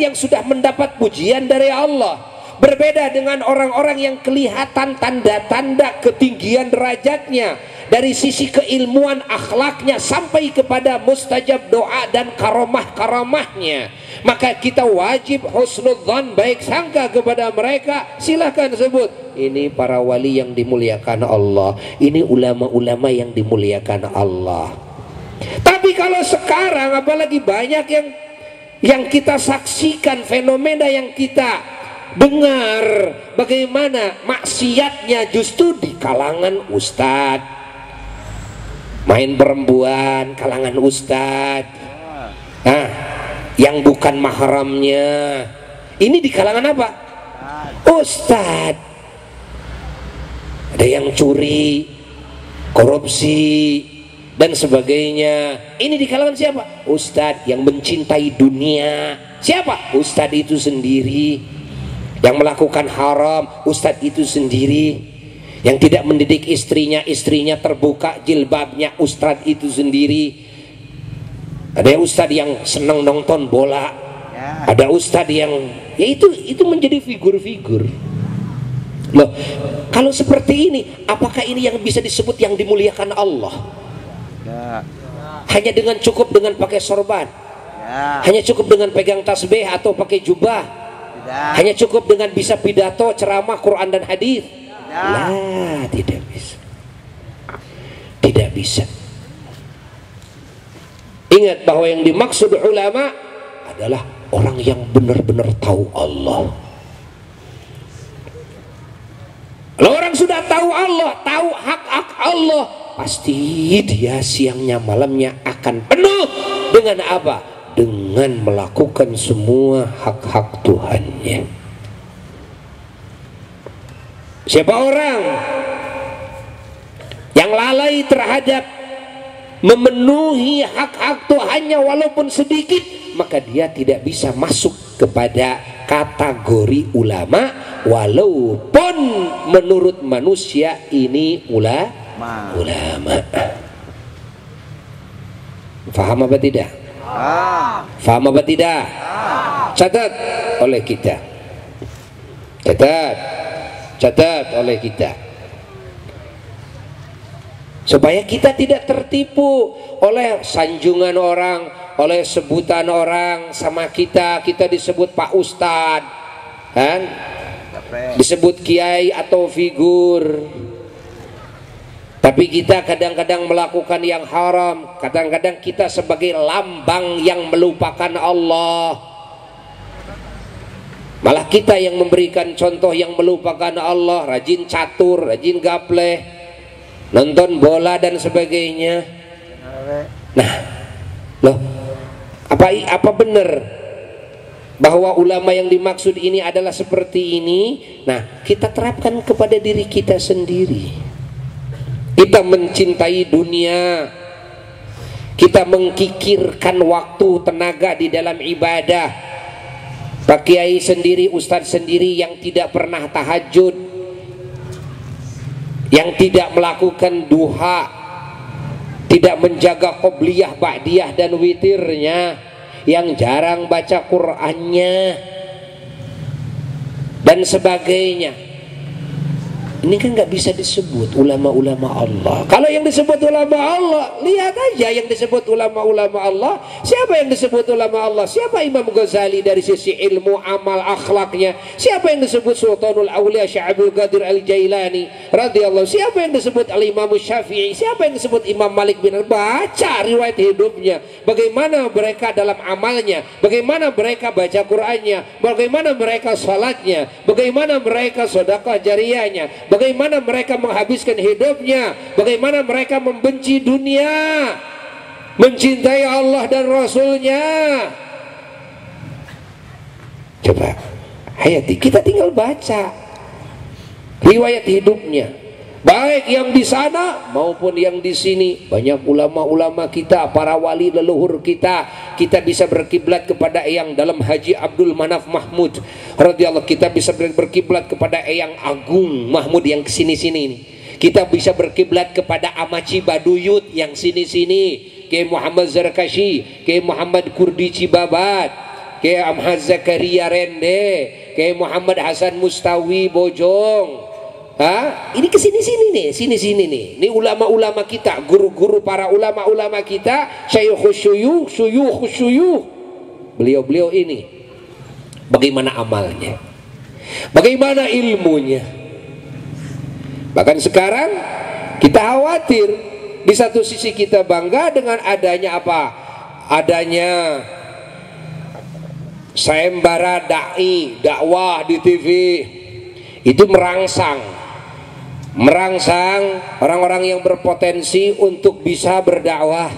[SPEAKER 3] yang sudah mendapat pujian dari Allah. Berbeda dengan orang-orang yang kelihatan tanda-tanda ketinggian derajatnya dari sisi keilmuan, akhlaknya, sampai kepada mustajab doa dan karamah-karamahnya. Maka kita wajib husnudzan, baik sangka kepada mereka. Silahkan sebut, ini para wali yang dimuliakan Allah, ini ulama-ulama yang dimuliakan Allah. Tapi kalau sekarang apalagi banyak yang kita saksikan, fenomena yang kita dengar, bagaimana maksiatnya justru di kalangan ustadz, main perempuan kalangan ustadz, yang bukan mahramnya ini di kalangan apa? Ustadz. Ada yang curi, korupsi dan sebagainya. Ini di kalangan siapa? Ustadz yang mencintai dunia. Siapa? Ustadz itu sendiri. Yang melakukan haram, ustadz itu sendiri. Yang tidak mendidik istrinya, istrinya terbuka jilbabnya, ustadz itu sendiri. Ada ustadz yang senang nonton bola, ada ustadz yang ya itu menjadi figur-figur. Loh, kalau seperti ini, apakah ini yang bisa disebut yang dimuliakan Allah? Hanya dengan cukup dengan pakai sorban, hanya cukup dengan pegang tasbih atau pakai jubah, hanya cukup dengan bisa pidato, ceramah, Quran dan hadis. Lah, tidak bisa. Tidak bisa. Ingat bahwa yang dimaksud ulama adalah orang yang benar-benar tahu Allah. Kalau orang sudah tahu Allah, tahu hak-hak Allah, pasti dia siangnya malamnya akan penuh dengan apa? Dengan melakukan semua hak-hak Tuhannya. Siapa orang yang lalai terhadap memenuhi hak-hak Tuhannya walaupun sedikit, maka dia tidak bisa masuk kepada kategori ulama, walaupun menurut manusia ini ulama. Faham apa tidak? Faham apa tidak? Catat oleh kita. Catat oleh kita. Supaya kita tidak tertipu oleh sanjungan orang, oleh sebutan orang sama kita. Kita disebut Pak Ustadz, kan? Disebut kiai atau figur. Tapi kita kadang-kadang melakukan yang haram. Kadang-kadang kita sebagai lambang yang melupakan Allah. Malah kita yang memberikan contoh yang melupakan Allah. Rajin catur, rajin gapleh, nonton bola dan sebagainya. Nah, loh, apa benar bahwa ulama yang dimaksud ini adalah seperti ini? Nah, kita terapkan kepada diri kita sendiri. Kita mencintai dunia, kita mengkikirkan waktu tenaga di dalam ibadah. Pak Kiai sendiri, Ustadz sendiri yang tidak pernah tahajud, yang tidak melakukan duha, tidak menjaga qobliyah, ba'diyah dan witirnya, yang jarang baca Qur'annya dan sebagainya. Ini kan nggak bisa disebut ulama-ulama Allah. Kalau yang disebut ulama Allah, lihat aja yang disebut ulama-ulama Allah. Siapa yang disebut ulama Allah? Siapa Imam Ghazali dari sisi ilmu, amal, akhlaknya? Siapa yang disebut Sultanul Aulia Syekh Abdul Qadir Al-Jailani radhiyallahu? Siapa yang disebut Al-Imam Syafi'i? Siapa yang disebut Imam Malik bin Anas? Baca riwayat hidupnya. Bagaimana mereka dalam amalnya? Bagaimana mereka baca Qur'annya? Bagaimana mereka salatnya? Bagaimana mereka sedekah jariyahnya? Bagaimana mereka menghabiskan hidupnya? Bagaimana mereka membenci dunia, mencintai Allah dan Rasulnya? Coba hayati, kita tinggal baca riwayat hidupnya, baik yang di sana maupun yang di sini. Banyak ulama-ulama kita, para wali leluhur kita. Kita bisa berkiblat kepada Eyang dalam Haji Abdul Manaf Mahmud radhiyallahu. Kita bisa berkiblat kepada Eyang Agung Mahmud yang kesini-sini ini. Kita bisa berkiblat kepada Amaci Baduyut yang sini-sini, Kiai Muhammad Zarkashi, Kiai Muhammad Kurdi Cibabat, Kiai Ahmad Zakaria Rende, Kiai Muhammad Hasan Mustawi Bojong. Ini kesini-sini nih, sini-sini nih. Ini ulama-ulama kita, guru-guru para ulama-ulama kita, syuyukhus syuyukh. Beliau-beliau ini bagaimana amalnya? Bagaimana ilmunya? Bahkan sekarang kita khawatir. Di satu sisi kita bangga dengan adanya apa? Adanya sayembara dakwah di TV. Itu merangsang orang-orang yang berpotensi untuk bisa berdakwah.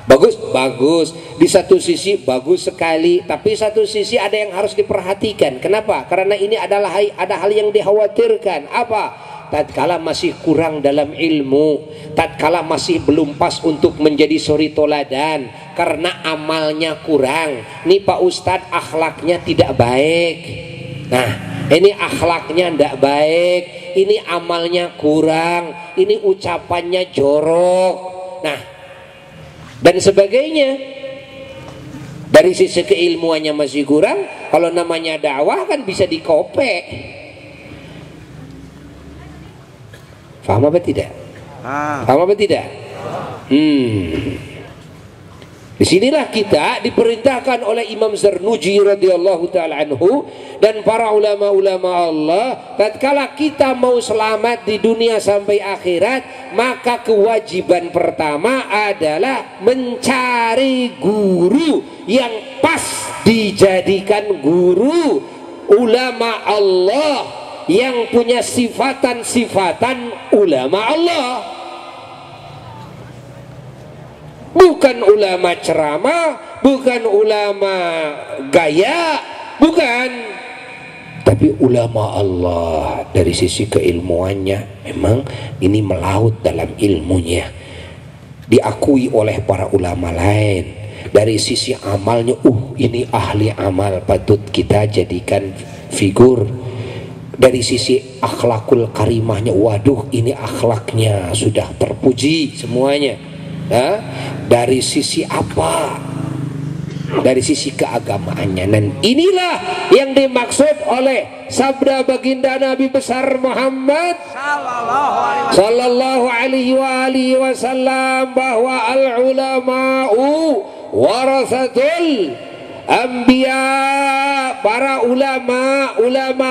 [SPEAKER 3] Bagus. Di satu sisi bagus sekali, tapi satu sisi ada yang harus diperhatikan. Kenapa? Karena ini adalah ada hal yang dikhawatirkan. Apa? Tatkala masih kurang dalam ilmu, tatkala masih belum pas untuk menjadi suri toladan, karena amalnya kurang. Nih Pak Ustadz akhlaknya tidak baik. Nah, ini akhlaknya tidak baik, ini amalnya kurang, ini ucapannya jorok, nah dan sebagainya. Dari sisi keilmuannya masih kurang. Kalau namanya dakwah kan bisa dikopek. Paham apa tidak? Paham apa tidak? Disinilah kita diperintahkan oleh Imam Zarnuji radhiyallahu ta'ala anhu dan para ulama-ulama Allah, tatkala kita mau selamat di dunia sampai akhirat, maka kewajiban pertama adalah mencari guru yang pas dijadikan guru, ulama Allah yang punya sifatan-sifatan ulama Allah. Bukan ulama ceramah, bukan ulama gaya, bukan. Tapi ulama Allah dari sisi keilmuannya memang ini melaut dalam ilmunya. Diakui oleh para ulama lain, Dari sisi amalnya, ini ahli amal, patut kita jadikan figur. Dari sisi akhlakul karimahnya, waduh ini akhlaknya sudah terpuji semuanya. Dari sisi apa? Dari sisi keagamaannya. Dan inilah yang dimaksud oleh sabda baginda Nabi besar Muhammad sallallahu alaihi wasallam, bahwa al ulama'u warasatul anbiya, para ulama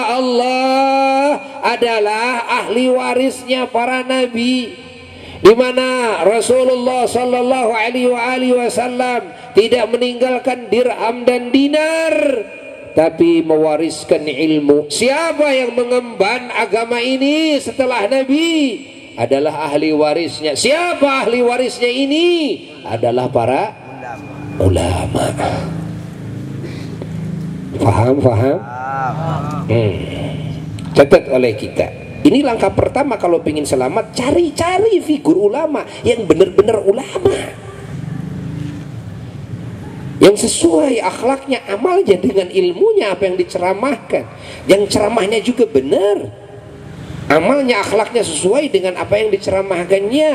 [SPEAKER 3] Allah adalah ahli warisnya para nabi. Di mana Rasulullah sallallahu alaihi wasallam tidak meninggalkan dirham dan dinar, tapi mewariskan ilmu. Siapa yang mengemban agama ini setelah Nabi adalah ahli warisnya. Siapa ahli warisnya ini? Adalah para ulama. Faham? Catat oleh kita. Ini langkah pertama kalau ingin selamat, cari-cari figur ulama yang benar-benar ulama, yang sesuai akhlaknya, amalnya dengan ilmunya apa yang diceramahkan, yang ceramahnya juga benar, amalnya akhlaknya sesuai dengan apa yang diceramahkannya.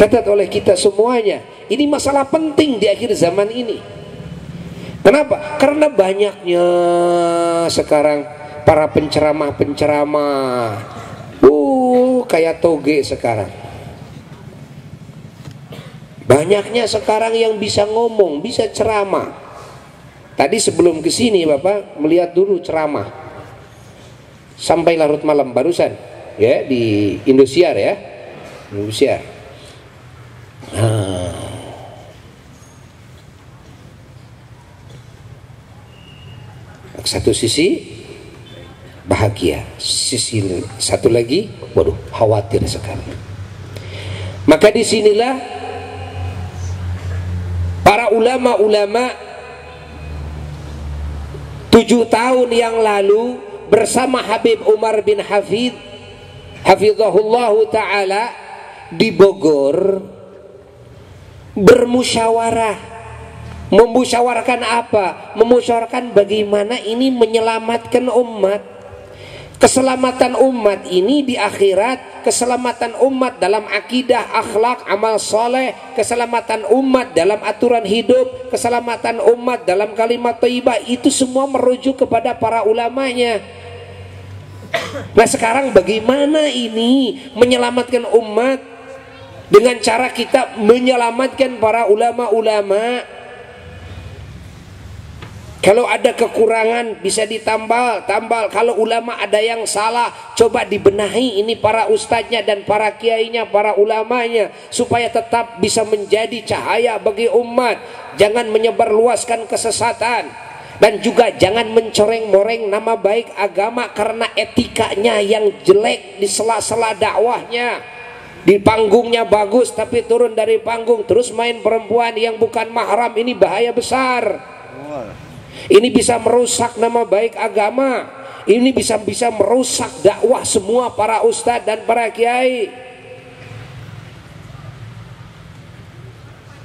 [SPEAKER 3] Catat oleh kita semuanya. Ini masalah penting di akhir zaman ini. Kenapa? Karena banyaknya sekarang para penceramah-penceramah, kayak toge sekarang. Banyaknya sekarang yang bisa ngomong, bisa ceramah. Tadi sebelum kesini Bapak melihat dulu ceramah sampai larut malam barusan, ya, di Indosiar, ya, Indosiar. Satu sisi bahagia, sisi satu lagi, waduh, khawatir sekali. Maka disinilah para ulama-ulama 7 tahun yang lalu bersama Habib Umar bin Hafid hafizahullahu ta'ala di Bogor bermusyawarah. Memusyawarahkan apa? Memusyawarahkan bagaimana ini menyelamatkan umat. Keselamatan umat ini di akhirat, keselamatan umat dalam akidah, akhlak, amal soleh, keselamatan umat dalam aturan hidup, keselamatan umat dalam kalimat thayyibah, itu semua merujuk kepada para ulamanya. Nah sekarang bagaimana ini menyelamatkan umat dengan cara kita menyelamatkan para ulama-ulama. Kalau ada kekurangan bisa ditambal. Kalau ulama ada yang salah, coba dibenahi ini para ustadznya dan para kiainya, para ulamanya, supaya tetap bisa menjadi cahaya bagi umat. Jangan menyebarluaskan kesesatan, dan juga jangan mencoreng-moreng nama baik agama karena etikanya yang jelek di sela-sela dakwahnya. Di panggungnya bagus tapi turun dari panggung terus main perempuan yang bukan mahram, ini bahaya besar. Ini bisa merusak nama baik agama. Ini bisa merusak dakwah semua para ustadz dan para kiai.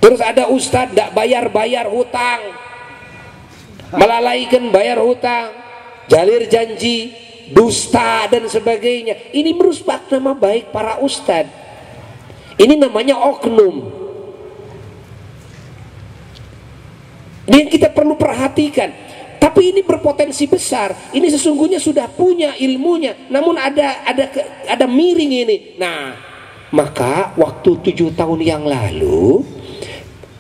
[SPEAKER 3] Terus ada ustadz tidak bayar hutang, melalaikan bayar hutang, jalir janji, dusta dan sebagainya. Ini merusak nama baik para ustadz. Ini namanya oknum. Ini yang kita perlu perhatikan. Tapi ini berpotensi besar. Ini sesungguhnya sudah punya ilmunya, namun ada miring ini. Nah, maka waktu 7 tahun yang lalu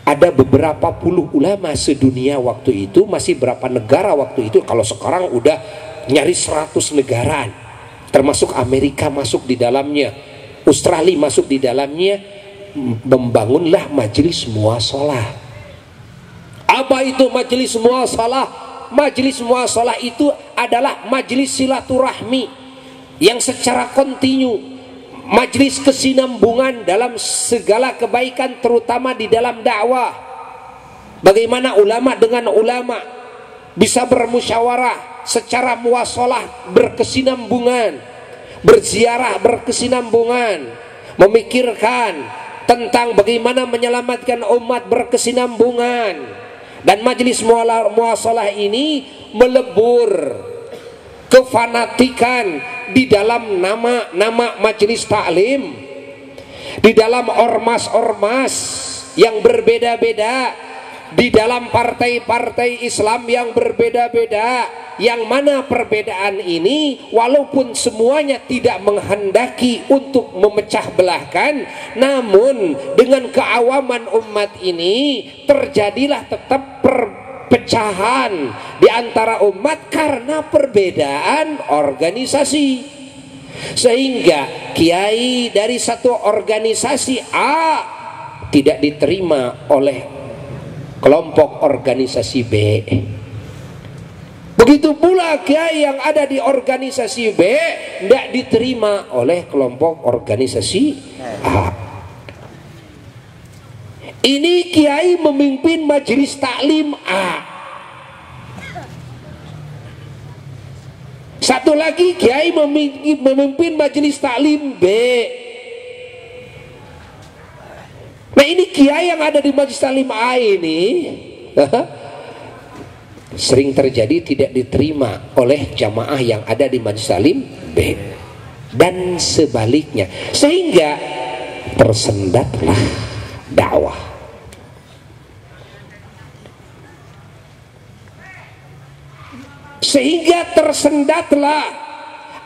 [SPEAKER 3] ada beberapa puluh ulama sedunia waktu itu, masih berapa negara waktu itu, kalau sekarang udah nyaris 100 negara, termasuk Amerika masuk di dalamnya, Australia masuk di dalamnya. Membangunlah majelis muashalah. Apa itu majelis muashalah? Majelis muashalah itu adalah majelis silaturahmi yang secara kontinu, majelis kesinambungan dalam segala kebaikan, terutama di dalam dakwah. Bagaimana ulama dengan ulama bisa bermusyawarah secara muashalah, berkesinambungan, berziarah berkesinambungan, memikirkan tentang bagaimana menyelamatkan umat berkesinambungan, dan majelis muasalah ini melebur kefanatikan di dalam nama majelis taklim, di dalam ormas-ormas yang berbeda-beda, di dalam partai-partai Islam yang berbeda-beda, yang mana perbedaan ini walaupun semuanya tidak menghendaki untuk memecah belahkan, namun dengan keawaman umat ini terjadilah tetap perpecahan di antara umat karena perbedaan organisasi. Sehingga kiai dari satu organisasi A tidak diterima oleh kelompok organisasi B. Begitu pula kiai yang ada di organisasi B tidak diterima oleh kelompok organisasi A. Ini kiai memimpin majelis taklim A, satu lagi kiai memimpin majelis taklim B. Nah ini kiai yang ada di majelis taklim A ini sering terjadi tidak diterima oleh jamaah yang ada di majelis taklim B, dan sebaliknya, sehingga tersendatlah dakwah. Sehingga tersendatlah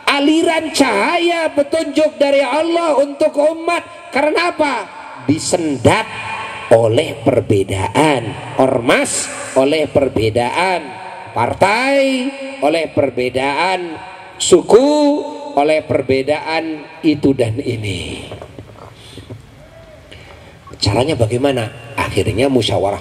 [SPEAKER 3] aliran cahaya petunjuk dari Allah untuk umat. Karena apa? Disendat oleh perbedaan ormas, oleh perbedaan partai, oleh perbedaan suku, oleh perbedaan itu dan ini. Caranya bagaimana? Akhirnya musyawarah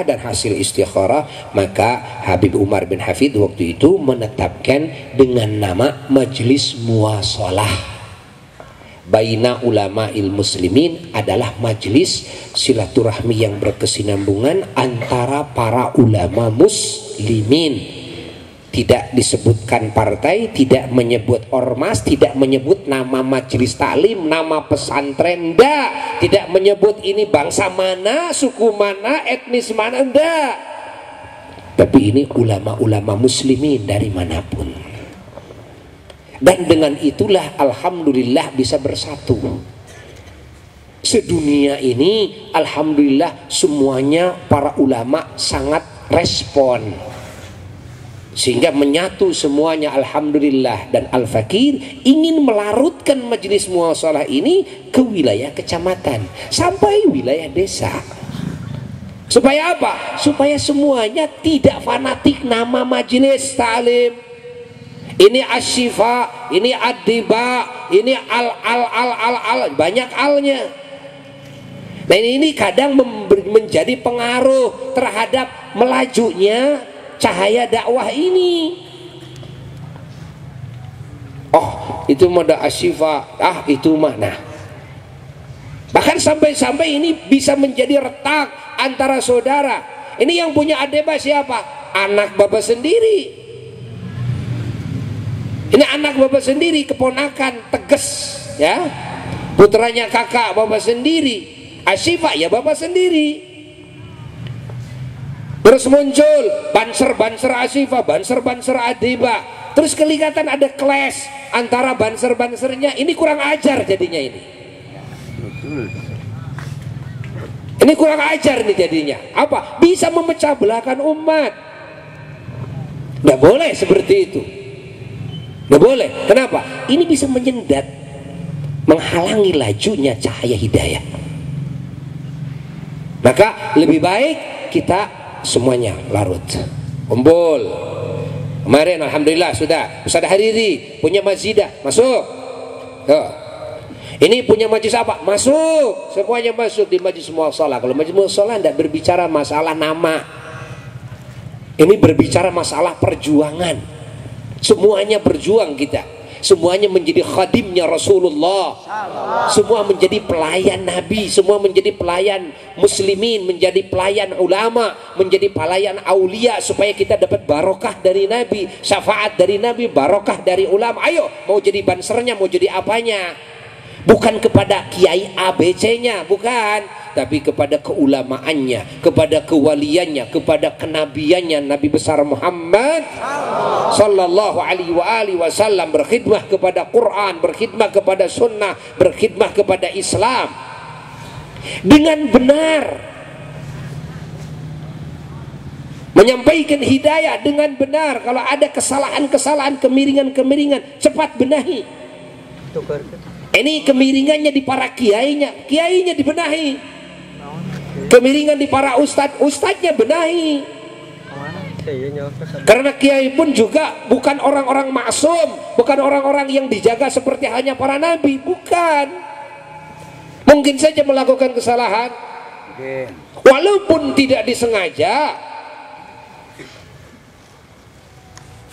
[SPEAKER 3] dan hasil istikharah. Maka Habib Umar bin Hafid waktu itu menetapkan dengan nama Majelis Muwasalah Baina Ulama'il Muslimin, adalah majelis silaturahmi yang berkesinambungan antara para ulama muslimin. Tidak disebutkan partai, tidak menyebut ormas, tidak menyebut nama majelis taklim, nama pesantren, tidak menyebut ini bangsa mana, suku mana, etnis mana, enggak. Tapi ini ulama-ulama muslimin dari manapun. Dan dengan itulah alhamdulillah bisa bersatu. Sedunia ini alhamdulillah semuanya para ulama sangat respon, sehingga menyatu semuanya alhamdulillah. Dan Al-Fakir ingin melarutkan majelis muwasalah ini ke wilayah kecamatan sampai wilayah desa. Supaya apa? Supaya semuanya tidak fanatik nama majelis taklim. Ini Asyifa, ini Ad-Diba, ini al, banyak alnya. Nah ini kadang menjadi pengaruh terhadap melajunya cahaya dakwah ini. Oh itu mode Asyifa, itu mana? Bahkan sampai ini bisa menjadi retak antara saudara. Ini yang punya Ad-Diba siapa? Anak bapak sendiri. Ini anak bapak sendiri, keponakan Teges, ya, putranya kakak bapak sendiri. Asyifa ya bapak sendiri. Terus muncul banser Asyifa, banser Ad-Diba. Terus kelihatan ada clash antara bansernya. Ini kurang ajar jadinya ini. Ini kurang ajar nih jadinya. Apa? Bisa memecah belahkan umat. Nggak boleh seperti itu. Nggak boleh. Kenapa? Ini bisa menyendat, menghalangi lajunya cahaya hidayah. Maka lebih baik kita semuanya larut, kumpul. Kemarin alhamdulillah sudah Ustaz Hariri punya masjidah, masuk. Ini punya majlis apa? Masuk. Semuanya masuk di majelis muwasalah. Kalau majelis muwasalah tidak berbicara masalah nama. Ini berbicara masalah perjuangan. Semuanya berjuang kita. Semuanya menjadi khadimnya Rasulullah. Semua menjadi pelayan Nabi. Semua menjadi pelayan muslimin. Menjadi pelayan ulama. Menjadi pelayan aulia. Supaya kita dapat barokah dari Nabi. Syafaat dari Nabi. Barokah dari ulama. Ayo mau jadi bansernya, mau jadi apanya. bukan kepada kiai ABC-nya, bukan, tapi kepada keulamaannya, kepada kewaliannya, kepada kenabiannya Nabi besar Muhammad sallallahu alaihi wasallam, berkhidmah kepada Quran, berkhidmah kepada sunnah, berkhidmah kepada Islam dengan benar, menyampaikan hidayah dengan benar. Kalau ada kesalahan-kesalahan, kemiringan-kemiringan, cepat benahi. Ini kemiringannya di para kiainya, kiainya dibenahi. Kemiringan di para ustadznya benahi. Karena kiai pun juga bukan orang-orang maksum, bukan orang-orang yang dijaga seperti hanya para nabi, bukan. Mungkin saja melakukan kesalahan, walaupun tidak disengaja.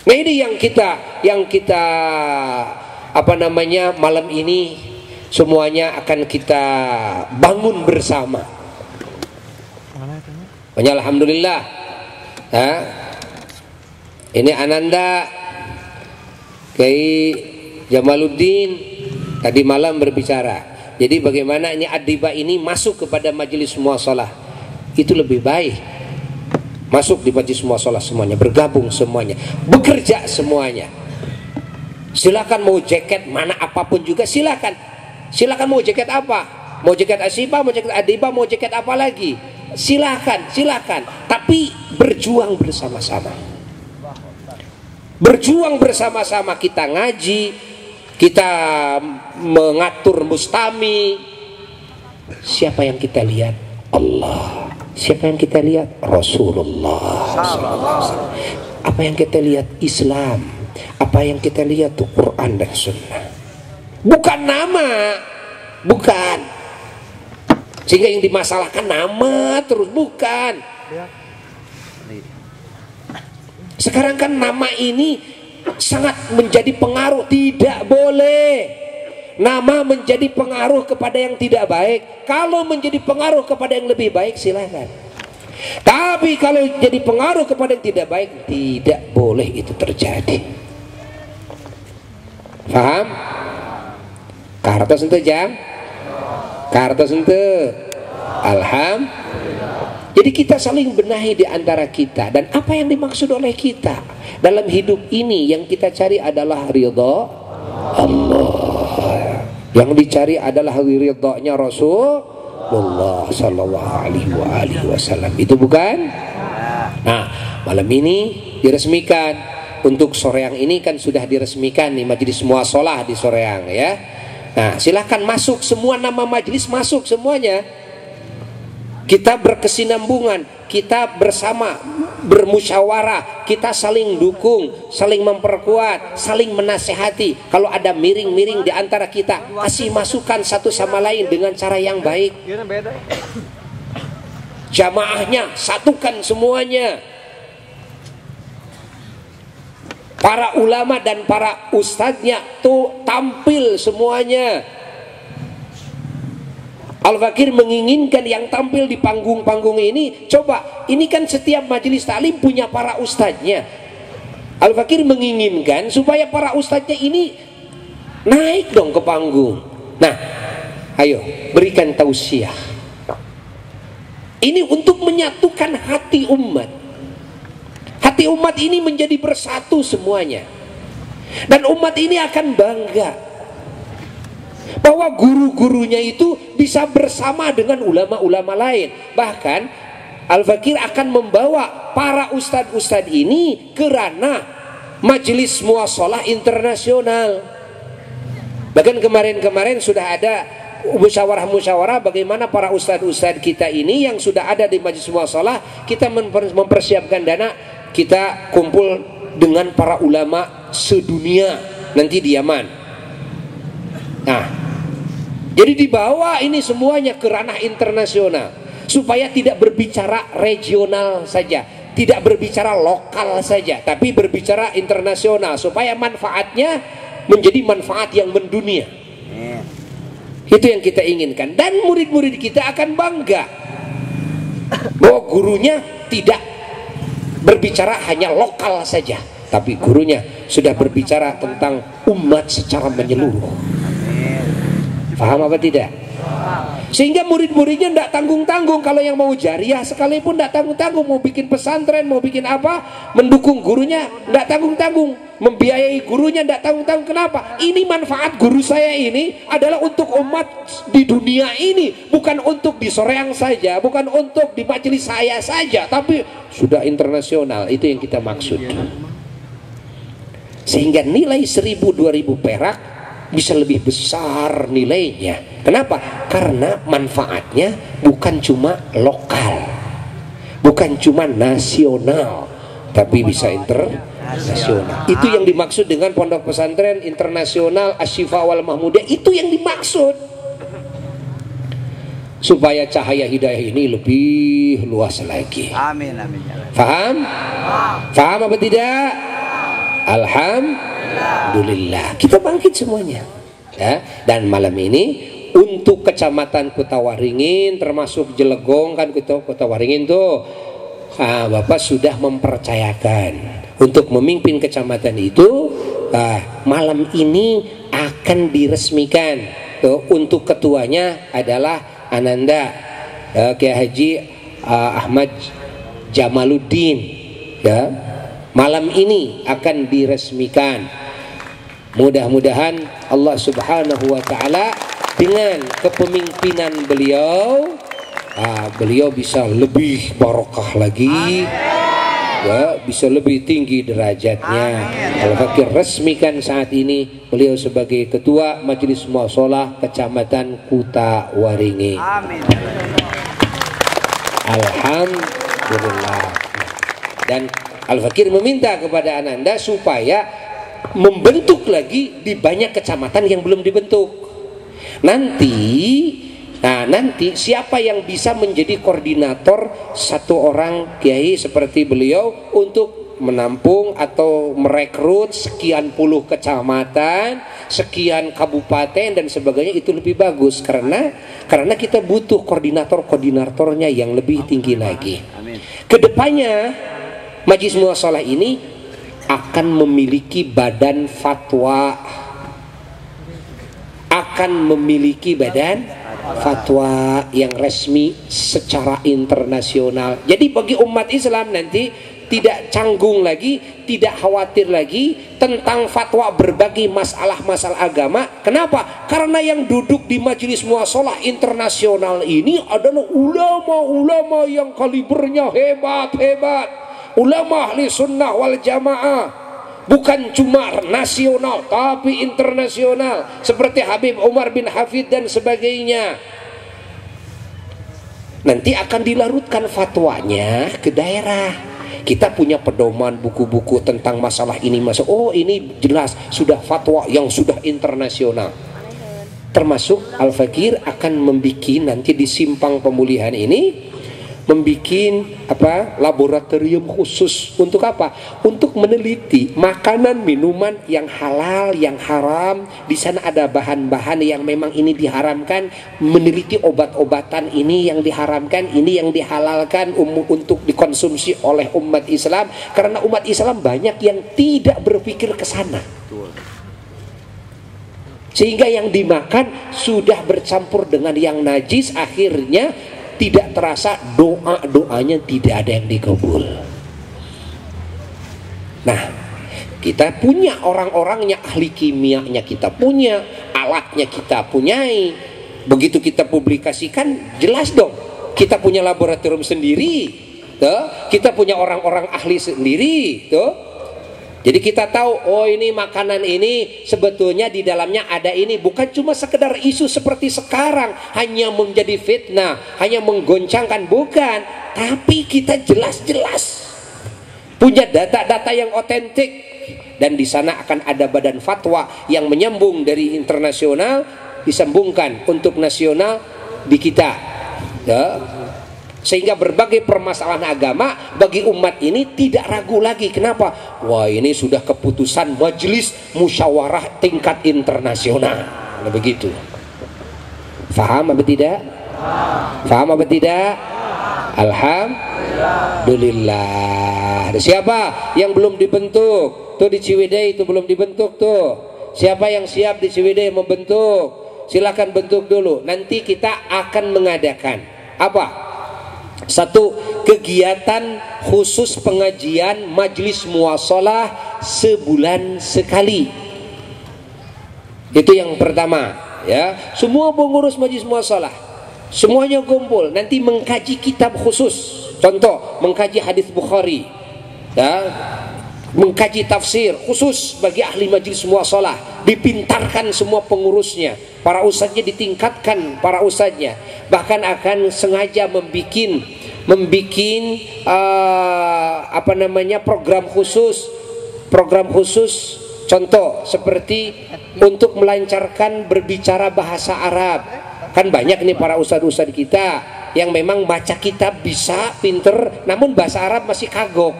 [SPEAKER 3] Nah, ini yang kita malam ini semuanya akan kita bangun bersama. Alhamdulillah. Ini Ananda Kiai Jamaluddin tadi malam berbicara. Jadi bagaimana ini Adiba ini masuk kepada majelis muasalah, itu lebih baik. Masuk di majelis muasalah semuanya, bergabung semuanya, bekerja semuanya. Silakan mau jaket mana apapun juga silakan. Silakan mau jaket apa? Mau jaket Asiba, mau jaket Adiba, mau jaket apa lagi? Silakan. Tapi berjuang bersama-sama. Berjuang bersama-sama, kita ngaji, kita mengatur mustami. Siapa yang kita lihat? Allah. Siapa yang kita lihat? Rasulullah. Apa yang kita lihat? Islam. Apa yang kita lihat tuh Quran dan Sunnah. Bukan nama, bukan. Sehingga yang dimasalahkan nama terus, bukan. Sekarang kan nama ini sangat menjadi pengaruh, tidak boleh nama menjadi pengaruh kepada yang tidak baik. Kalau menjadi pengaruh kepada yang lebih baik silakan. Tapi kalau jadi pengaruh kepada yang tidak baik, tidak boleh itu terjadi. Paham? Kartos ente jam? Kartos ente? Alhamdulillah. Jadi kita saling benahi di antara kita. Dan apa yang dimaksud oleh kita dalam hidup ini, yang kita cari adalah ridha Allah. Yang dicari adalah ridhanya Rasulullah sallallahu alaihi wasallam. Itu bukan? Nah, malam ini diresmikan. Untuk Soreang ini kan sudah diresmikan nih majelis muasalah di Soreang ya. Nah, silahkan masuk semua nama majelis, masuk semuanya. Kita berkesinambungan, kita bersama bermusyawarah, kita saling dukung, saling memperkuat, saling menasehati. Kalau ada miring-miring di antara kita, kasih masukan satu sama lain dengan cara yang baik. Jamaahnya satukan semuanya. Para ulama dan para ustadznya tuh tampil semuanya. Al-Fakir menginginkan yang tampil di panggung-panggung ini, coba, ini kan setiap majelis taklim punya para ustadznya. Al-Fakir menginginkan supaya para ustadznya ini naik dong ke panggung. Nah, ayo berikan tausiah. Ini untuk menyatukan hati umat. Hati umat ini menjadi bersatu semuanya. Dan umat ini akan bangga bahwa guru-gurunya itu bisa bersama dengan ulama-ulama lain. Bahkan Al-Fakir akan membawa para ustadz-ustadz ini ke ranah majelis muasalah internasional. Bahkan kemarin-kemarin sudah ada musyawarah-musyawarah bagaimana para ustadz-ustadz kita ini yang sudah ada di majelis muasalah, kita mempersiapkan dana, kita kumpul dengan para ulama sedunia nanti di Yaman. Nah, jadi dibawa ini semuanya ke ranah internasional supaya tidak berbicara regional saja, tidak berbicara lokal saja, tapi berbicara internasional supaya manfaatnya menjadi manfaat yang mendunia. Itu yang kita inginkan, dan murid-murid kita akan bangga bahwa gurunya tidak berbicara hanya lokal saja, tapi gurunya sudah berbicara tentang umat secara menyeluruh. Paham apa tidak? Sehingga murid-muridnya tidak tanggung-tanggung. Kalau yang mau jariah sekalipun tidak tanggung-tanggung. Mau bikin pesantren, mau bikin apa, mendukung gurunya tidak tanggung-tanggung, membiayai gurunya tidak tanggung-tanggung. Kenapa? Ini manfaat guru saya ini adalah untuk umat di dunia ini, bukan untuk di Soreang saja, bukan untuk di majelis saya saja, tapi sudah internasional. Itu yang kita maksud. Sehingga nilai 1.000-2.000 perak bisa lebih besar nilainya. Kenapa? Karena manfaatnya bukan cuma lokal, bukan cuma nasional, tapi bisa internasional. Itu yang dimaksud dengan pondok pesantren internasional Asy-Syifa wal Mahmudiyah. Itu yang dimaksud, supaya cahaya hidayah ini lebih luas lagi.
[SPEAKER 4] Amin, amin.
[SPEAKER 3] Faham? Faham apa tidak? Alhamdulillah, kita bangkit semuanya ya. Dan malam ini untuk kecamatan Kutawaringin, termasuk Jelegong kan, Kutawaringin tuh, Bapak sudah mempercayakan untuk memimpin kecamatan itu. Malam ini akan diresmikan tuh, untuk ketuanya adalah Ananda Kiai Haji Ahmad Jamaluddin ya. Malam ini akan diresmikan. Mudah-mudahan Allah Subhanahu wa Ta'ala dengan kepemimpinan beliau, beliau bisa lebih barokah lagi ya, bisa lebih tinggi derajatnya. Al-Fakir resmikan saat ini beliau sebagai ketua Majelis Muashalah Kecamatan Kutawaringin. Alhamdulillah. Dan Al-Fakir meminta kepada Ananda supaya membentuk lagi di banyak kecamatan yang belum dibentuk. Nanti siapa yang bisa menjadi koordinator satu orang kiai seperti beliau untuk menampung atau merekrut sekian puluh kecamatan, sekian kabupaten dan sebagainya, itu lebih bagus karena kita butuh koordinatornya yang lebih tinggi lagi. Kedepannya Majelis Muashalah ini akan memiliki badan fatwa, yang resmi secara internasional. Jadi bagi umat Islam nanti tidak canggung lagi, tidak khawatir lagi tentang fatwa berbagai masalah-masalah agama. Kenapa? Karena yang duduk di Majelis Muashalah internasional ini adalah ulama-ulama yang kalibernya hebat-hebat. Ulama ahli sunnah wal jamaah, bukan cuma nasional tapi internasional, seperti Habib Umar bin Hafid dan sebagainya. Nanti akan dilarutkan fatwanya ke daerah. Kita punya pedoman buku-buku tentang masalah ini, ini jelas sudah fatwa yang sudah internasional. Termasuk Al-Fakir akan membuat nanti di Simpang Pemulihan ini laboratorium khusus untuk apa? Untuk meneliti makanan minuman yang halal, yang haram. Di sana ada bahan-bahan yang memang ini diharamkan, meneliti obat-obatan ini yang diharamkan, ini yang dihalalkan untuk dikonsumsi oleh umat Islam, karena umat Islam banyak yang tidak berpikir ke sana. Sehingga yang dimakan sudah bercampur dengan yang najis, akhirnya tidak terasa doanya tidak ada yang dikabul. Nah, kita punya orang-orangnya, ahli kimianya kita punya, alatnya kita punyai. Begitu kita publikasikan, jelas dong kita punya laboratorium sendiri, tuh. Kita punya orang-orang ahli sendiri, tuh. Jadi kita tahu, oh ini makanan ini sebetulnya di dalamnya ada ini, bukan cuma sekedar isu seperti sekarang hanya menjadi fitnah, hanya menggoncangkan, bukan, tapi kita jelas-jelas punya data-data yang otentik. Dan di sana akan ada badan fatwa yang menyambung dari internasional disambungkan untuk nasional di kita ya. Sehingga berbagai permasalahan agama bagi umat ini tidak ragu lagi. Kenapa? Wah, ini sudah keputusan majelis musyawarah tingkat internasional. Nah, begitu. Faham apa tidak? Faham apa tidak? Alhamdulillah. Siapa yang belum dibentuk? Tuh di Ciwidey itu belum dibentuk tuh. Siapa yang siap di Ciwidey membentuk? silakan bentuk dulu. Nanti kita akan mengadakan apa? Satu, kegiatan khusus pengajian majelis muwasalah sebulan sekali. Itu yang pertama, ya. Semua pengurus majelis muwasalah semuanya kumpul, nanti mengkaji kitab khusus. Contoh, mengkaji hadis Bukhari, ya, mengkaji tafsir khusus bagi ahli majelis muwasalah. Dipintarkan semua pengurusnya, para ustadznya ditingkatkan, para ustadznya bahkan akan sengaja membikin program khusus. Contoh seperti untuk melancarkan berbicara bahasa Arab. Kan banyak nih para ustadz-ustadz kita yang memang baca kitab bisa pinter, namun bahasa Arab masih kagok.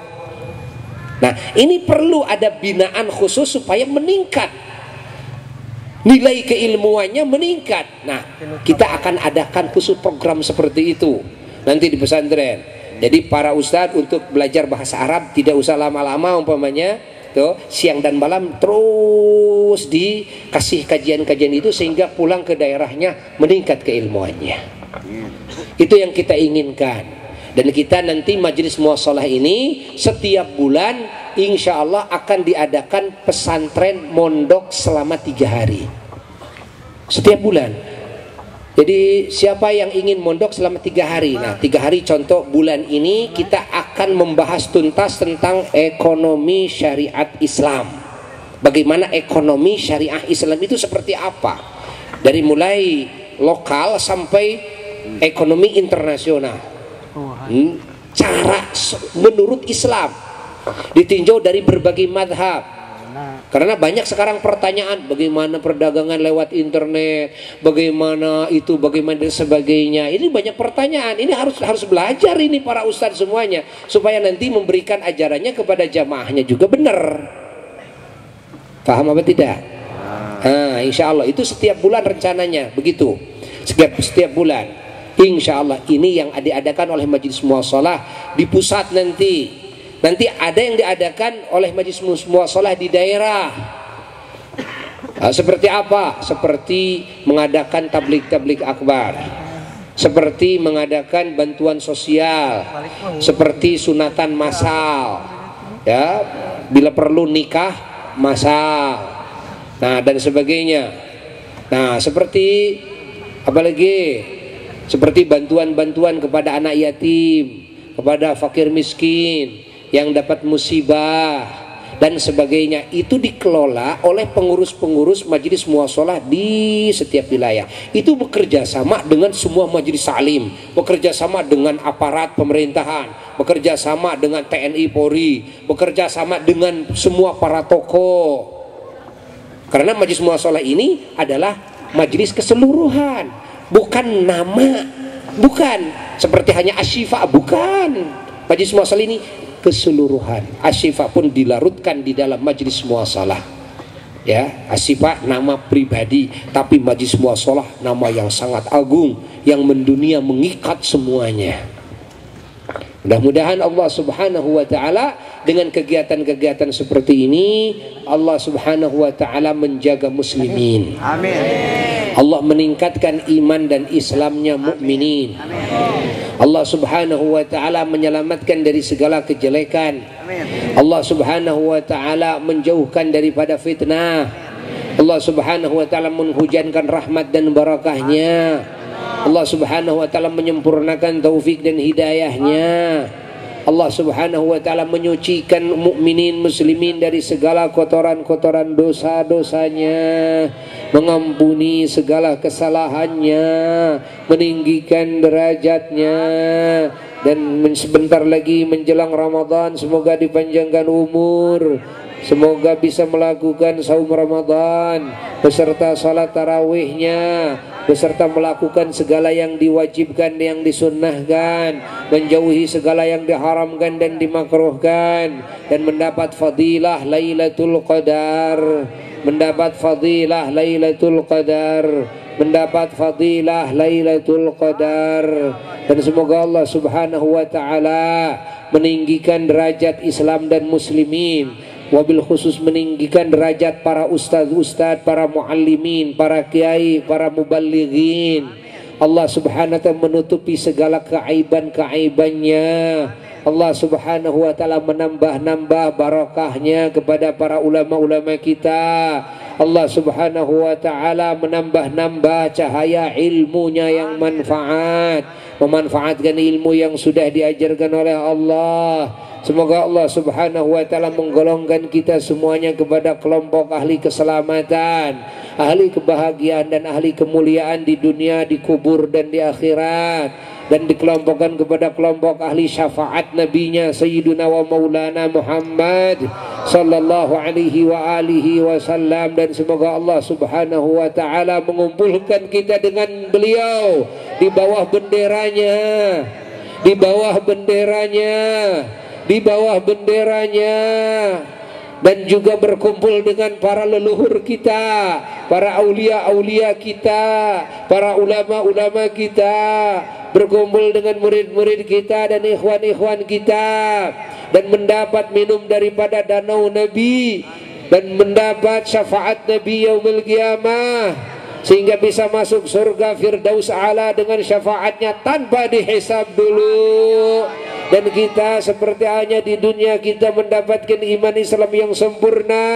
[SPEAKER 3] Nah, ini perlu ada binaan khusus supaya meningkat, nilai keilmuannya meningkat. Nah, kita akan adakan khusus program seperti itu nanti di pesantren. Jadi para ustadz untuk belajar bahasa Arab tidak usah lama-lama, umpamanya tuh siang dan malam terus dikasih kajian-kajian itu sehingga pulang ke daerahnya meningkat keilmuannya. Itu yang kita inginkan. Dan kita nanti majelis muwasalah ini setiap bulan insya Allah akan diadakan pesantren mondok selama 3 hari setiap bulan. Jadi siapa yang ingin mondok selama 3 hari? Nah, 3 hari contoh bulan ini kita akan membahas tuntas tentang ekonomi syariat Islam. Bagaimana ekonomi syariah Islam itu seperti apa? Dari mulai lokal sampai ekonomi internasional. Cara menurut Islam ditinjau dari berbagai madhab. Karena banyak sekarang pertanyaan, bagaimana perdagangan lewat internet, bagaimana itu, bagaimana dan sebagainya. Ini banyak pertanyaan. Ini harus belajar ini para ustadz semuanya supaya nanti memberikan ajarannya kepada jamaahnya juga benar. Paham apa tidak? Nah, insya Allah itu setiap bulan rencananya begitu. Setiap bulan. Insya Allah ini yang diadakan oleh majelis muwasalah di pusat nanti. Nanti ada yang diadakan oleh majelis muwasalah di daerah. Nah, seperti apa? Seperti mengadakan tablik akbar, seperti mengadakan bantuan sosial, seperti sunatan massal, ya, bila perlu nikah massal, nah dan sebagainya. Nah, seperti apalagi? Seperti bantuan-bantuan kepada anak yatim, kepada fakir miskin yang dapat musibah dan sebagainya. Itu dikelola oleh pengurus-pengurus majelis muwasalah di setiap wilayah. Itu bekerja sama dengan semua majelis salim, bekerja sama dengan aparat pemerintahan, bekerja sama dengan TNI Polri, bekerja sama dengan semua para tokoh. Karena majelis muwasalah ini adalah majelis keseluruhan, bukan nama, bukan seperti hanya Asyifa, bukan. Majelis muwasalah ini keseluruhan. Asyifa pun dilarutkan di dalam majelis muwasalah. Ya, Asyifa nama pribadi, tapi majelis muwasalah nama yang sangat agung yang mendunia, mengikat semuanya. Mudah-mudahan Allah Subhanahu wa taala dengan kegiatan-kegiatan seperti ini Allah Subhanahu wa taala menjaga muslimin. Amin. Allah meningkatkan iman dan Islamnya mukminin. Allah Subhanahu wa taala menyelamatkan dari segala kejelekan. Allah Subhanahu wa taala menjauhkan daripada fitnah. Allah Subhanahu wa taala menhujankan rahmat dan barakahnya. Allah Subhanahu wa taala menyempurnakan taufik dan hidayahnya. Allah Subhanahu wa taala menyucikan mukminin muslimin dari segala kotoran-kotoran dosa-dosanya, mengampuni segala kesalahannya, meninggikan derajatnya, dan sebentar lagi menjelang Ramadan semoga dipanjangkan umur, semoga bisa melakukan saum Ramadan beserta salat tarawihnya, beserta melakukan segala yang diwajibkan, yang disunnahkan, menjauhi segala yang diharamkan dan dimakruhkan, dan mendapat fadilah Lailatul Qadar, mendapat fadilah Lailatul Qadar, mendapat fadilah Lailatul Qadar. Dan semoga Allah Subhanahu wa taala meninggikan derajat Islam dan muslimin, wabil khusus meninggikan derajat para ustadz-ustadz, para muallimin, para kiai, para muballighin. Allah subhanahu wa ta'ala menutupi segala keaiban-keaibannya. Allah subhanahu wa ta'ala menambah-nambah barakahnya kepada para ulama-ulama kita. Allah subhanahu wa ta'ala menambah-nambah cahaya ilmunya yang manfaat, memanfaatkan ilmu yang sudah diajarkan oleh Allah. Semoga Allah subhanahu wa ta'ala menggolongkan kita semuanya kepada kelompok ahli keselamatan, ahli kebahagiaan dan ahli kemuliaan di dunia, di kubur dan di akhirat. Dan dikelompokkan kepada kelompok ahli syafaat nabinya Sayyiduna wa Maulana Muhammad sallallahu alaihi wa alihi wasallam. Dan semoga Allah subhanahu wa ta'ala mengumpulkan kita dengan beliau di bawah benderanya, di bawah benderanya, di bawah benderanya, dan juga berkumpul dengan para leluhur kita, para aulia-aulia kita, para ulama-ulama kita, berkumpul dengan murid-murid kita dan ikhwan-ikhwan kita, dan mendapat minum daripada danau Nabi, dan mendapat syafaat Nabi yaumil qiyamah, sehingga bisa masuk surga Firdaus A'la dengan syafaatnya tanpa dihisab dulu. Dan kita seperti hanya di dunia kita mendapatkan iman Islam yang sempurna,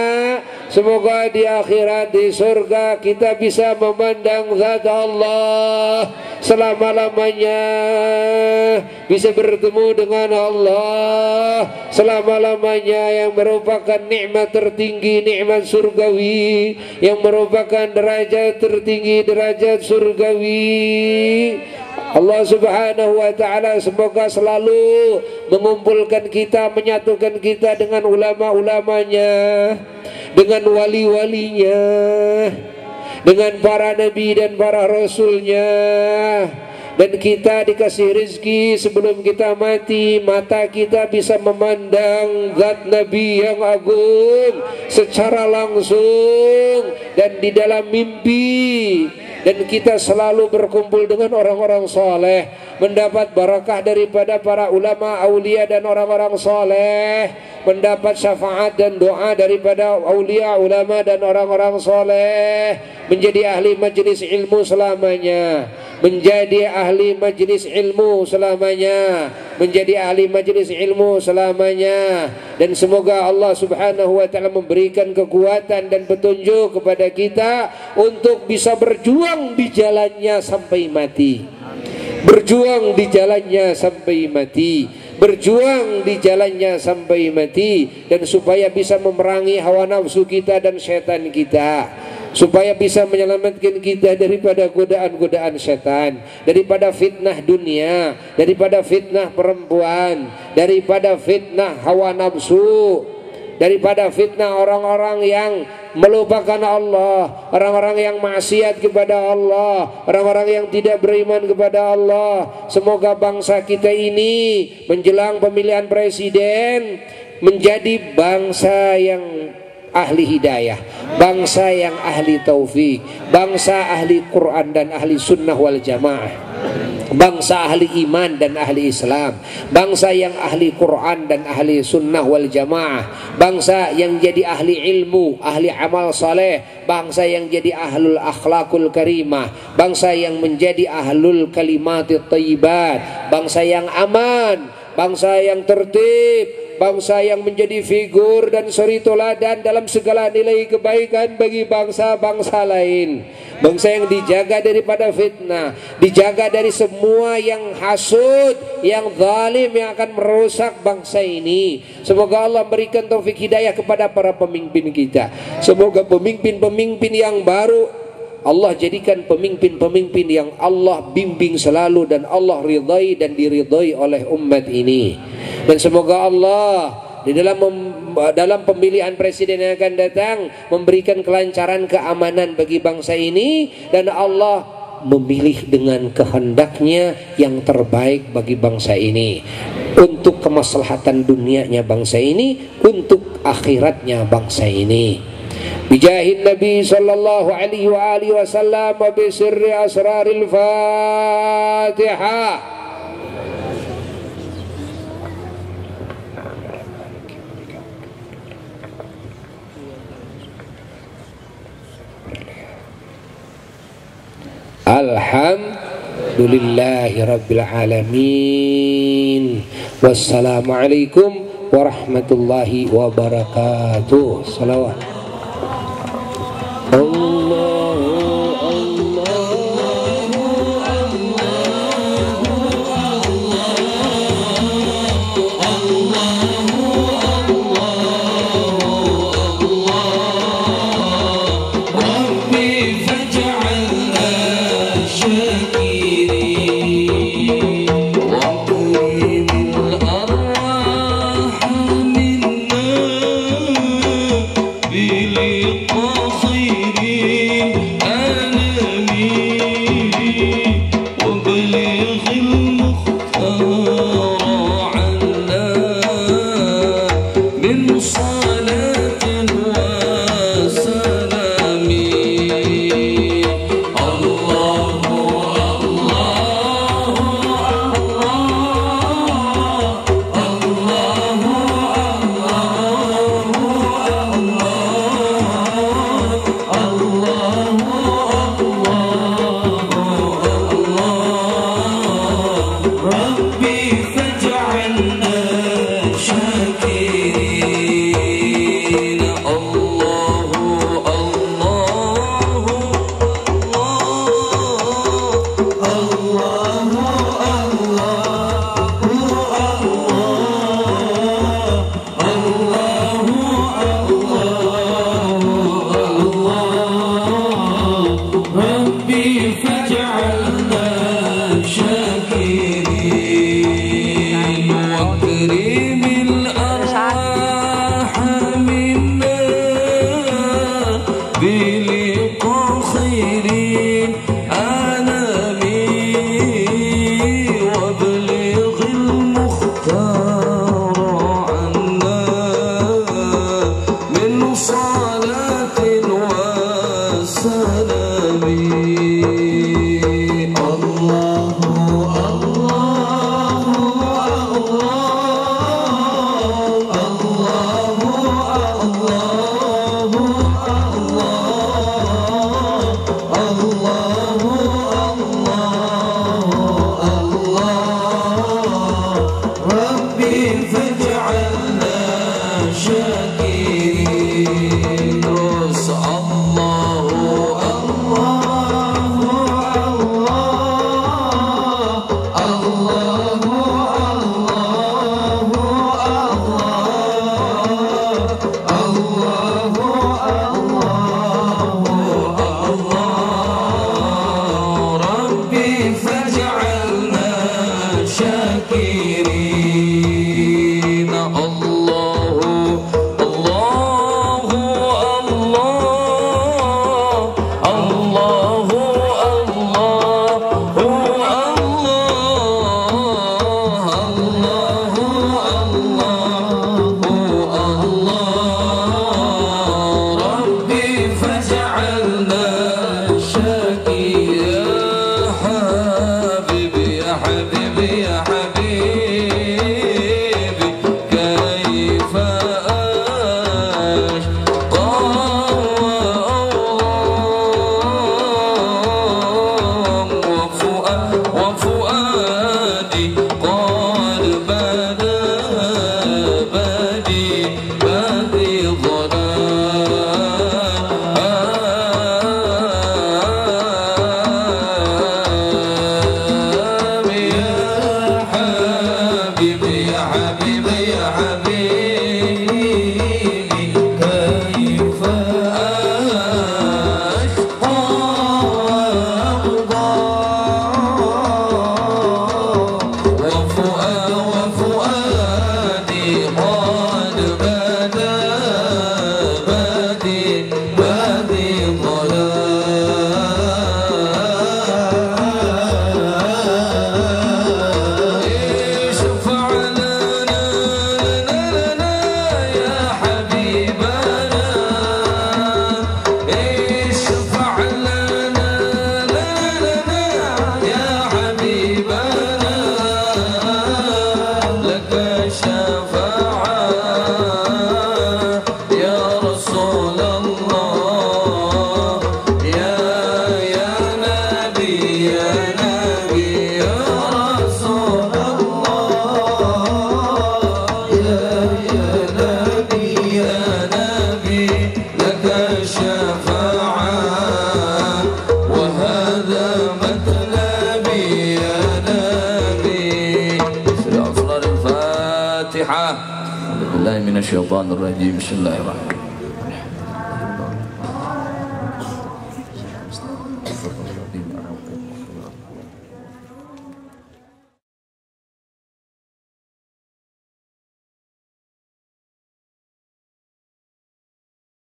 [SPEAKER 3] semoga di akhirat di surga kita bisa memandang zat Allah selama-lamanya, bisa bertemu dengan Allah selama-lamanya, yang merupakan nikmat tertinggi, nikmat surgawi, yang merupakan derajat tertinggi, derajat surgawi. Allah subhanahu wa ta'ala semoga selalu mengumpulkan kita, menyatukan kita dengan ulama-ulamanya, dengan wali-walinya, dengan para nabi dan para rasulnya. Dan kita dikasih rezeki sebelum kita mati, mata kita bisa memandang zat Nabi yang agung secara langsung dan di dalam mimpi. Dan kita selalu berkumpul dengan orang-orang soleh, mendapat barakah daripada para ulama, aulia dan orang-orang soleh, mendapat syafaat dan doa daripada aulia, ulama dan orang-orang soleh, menjadi ahli majelis ilmu selamanya, menjadi ahli majelis ilmu selamanya, menjadi ahli majelis ilmu selamanya. Dan semoga Allah subhanahu wa ta'ala memberikan kekuatan dan petunjuk kepada kita untuk bisa berjuang di jalannya sampai mati, berjuang di jalannya sampai mati, berjuang di jalannya sampai mati. Dan supaya bisa memerangi hawa nafsu kita dan setan kita, supaya bisa menyelamatkan kita daripada godaan-godaan setan, daripada fitnah dunia, daripada fitnah perempuan, daripada fitnah hawa nafsu, daripada fitnah orang-orang yang melupakan Allah, orang-orang yang maksiat kepada Allah, orang-orang yang tidak beriman kepada Allah. Semoga bangsa kita ini menjelang pemilihan presiden menjadi bangsa yang ahli hidayah, bangsa yang ahli taufik, bangsa ahli Quran dan ahli sunnah wal jamaah, bangsa ahli iman dan ahli Islam, bangsa yang ahli Quran dan ahli sunnah wal jamaah, bangsa yang jadi ahli ilmu, ahli amal saleh, bangsa yang jadi ahlul akhlakul karimah, bangsa yang menjadi ahlul kalimatit thayyibat, bangsa yang aman, bangsa yang tertib, bangsa yang menjadi figur dan suri teladan dalam segala nilai kebaikan bagi bangsa-bangsa lain. Bangsa yang dijaga daripada fitnah, dijaga dari semua yang hasud, yang zalim, yang akan merusak bangsa ini. Semoga Allah berikan taufik hidayah kepada para pemimpin kita. Semoga pemimpin-pemimpin yang baru Allah jadikan pemimpin-pemimpin yang Allah bimbing selalu dan Allah ridai dan diridai oleh umat ini. Dan semoga Allah di dalam pemilihan presiden yang akan datang memberikan kelancaran, keamanan bagi bangsa ini, dan Allah memilih dengan kehendaknya yang terbaik bagi bangsa ini, untuk kemaslahatan dunianya bangsa ini, untuk akhiratnya bangsa ini. Bijahin Nabi sallallahu alaihi wa alihi wasallam wa bi sirri asraril Fatihah. walhamdulillahi rabbil alamin. Wassalamualaikum warahmatullahi wabarakatuh. Salawat.
[SPEAKER 2] Bismillahirrahmanirrahim. Bismillahirrahmanirrahim.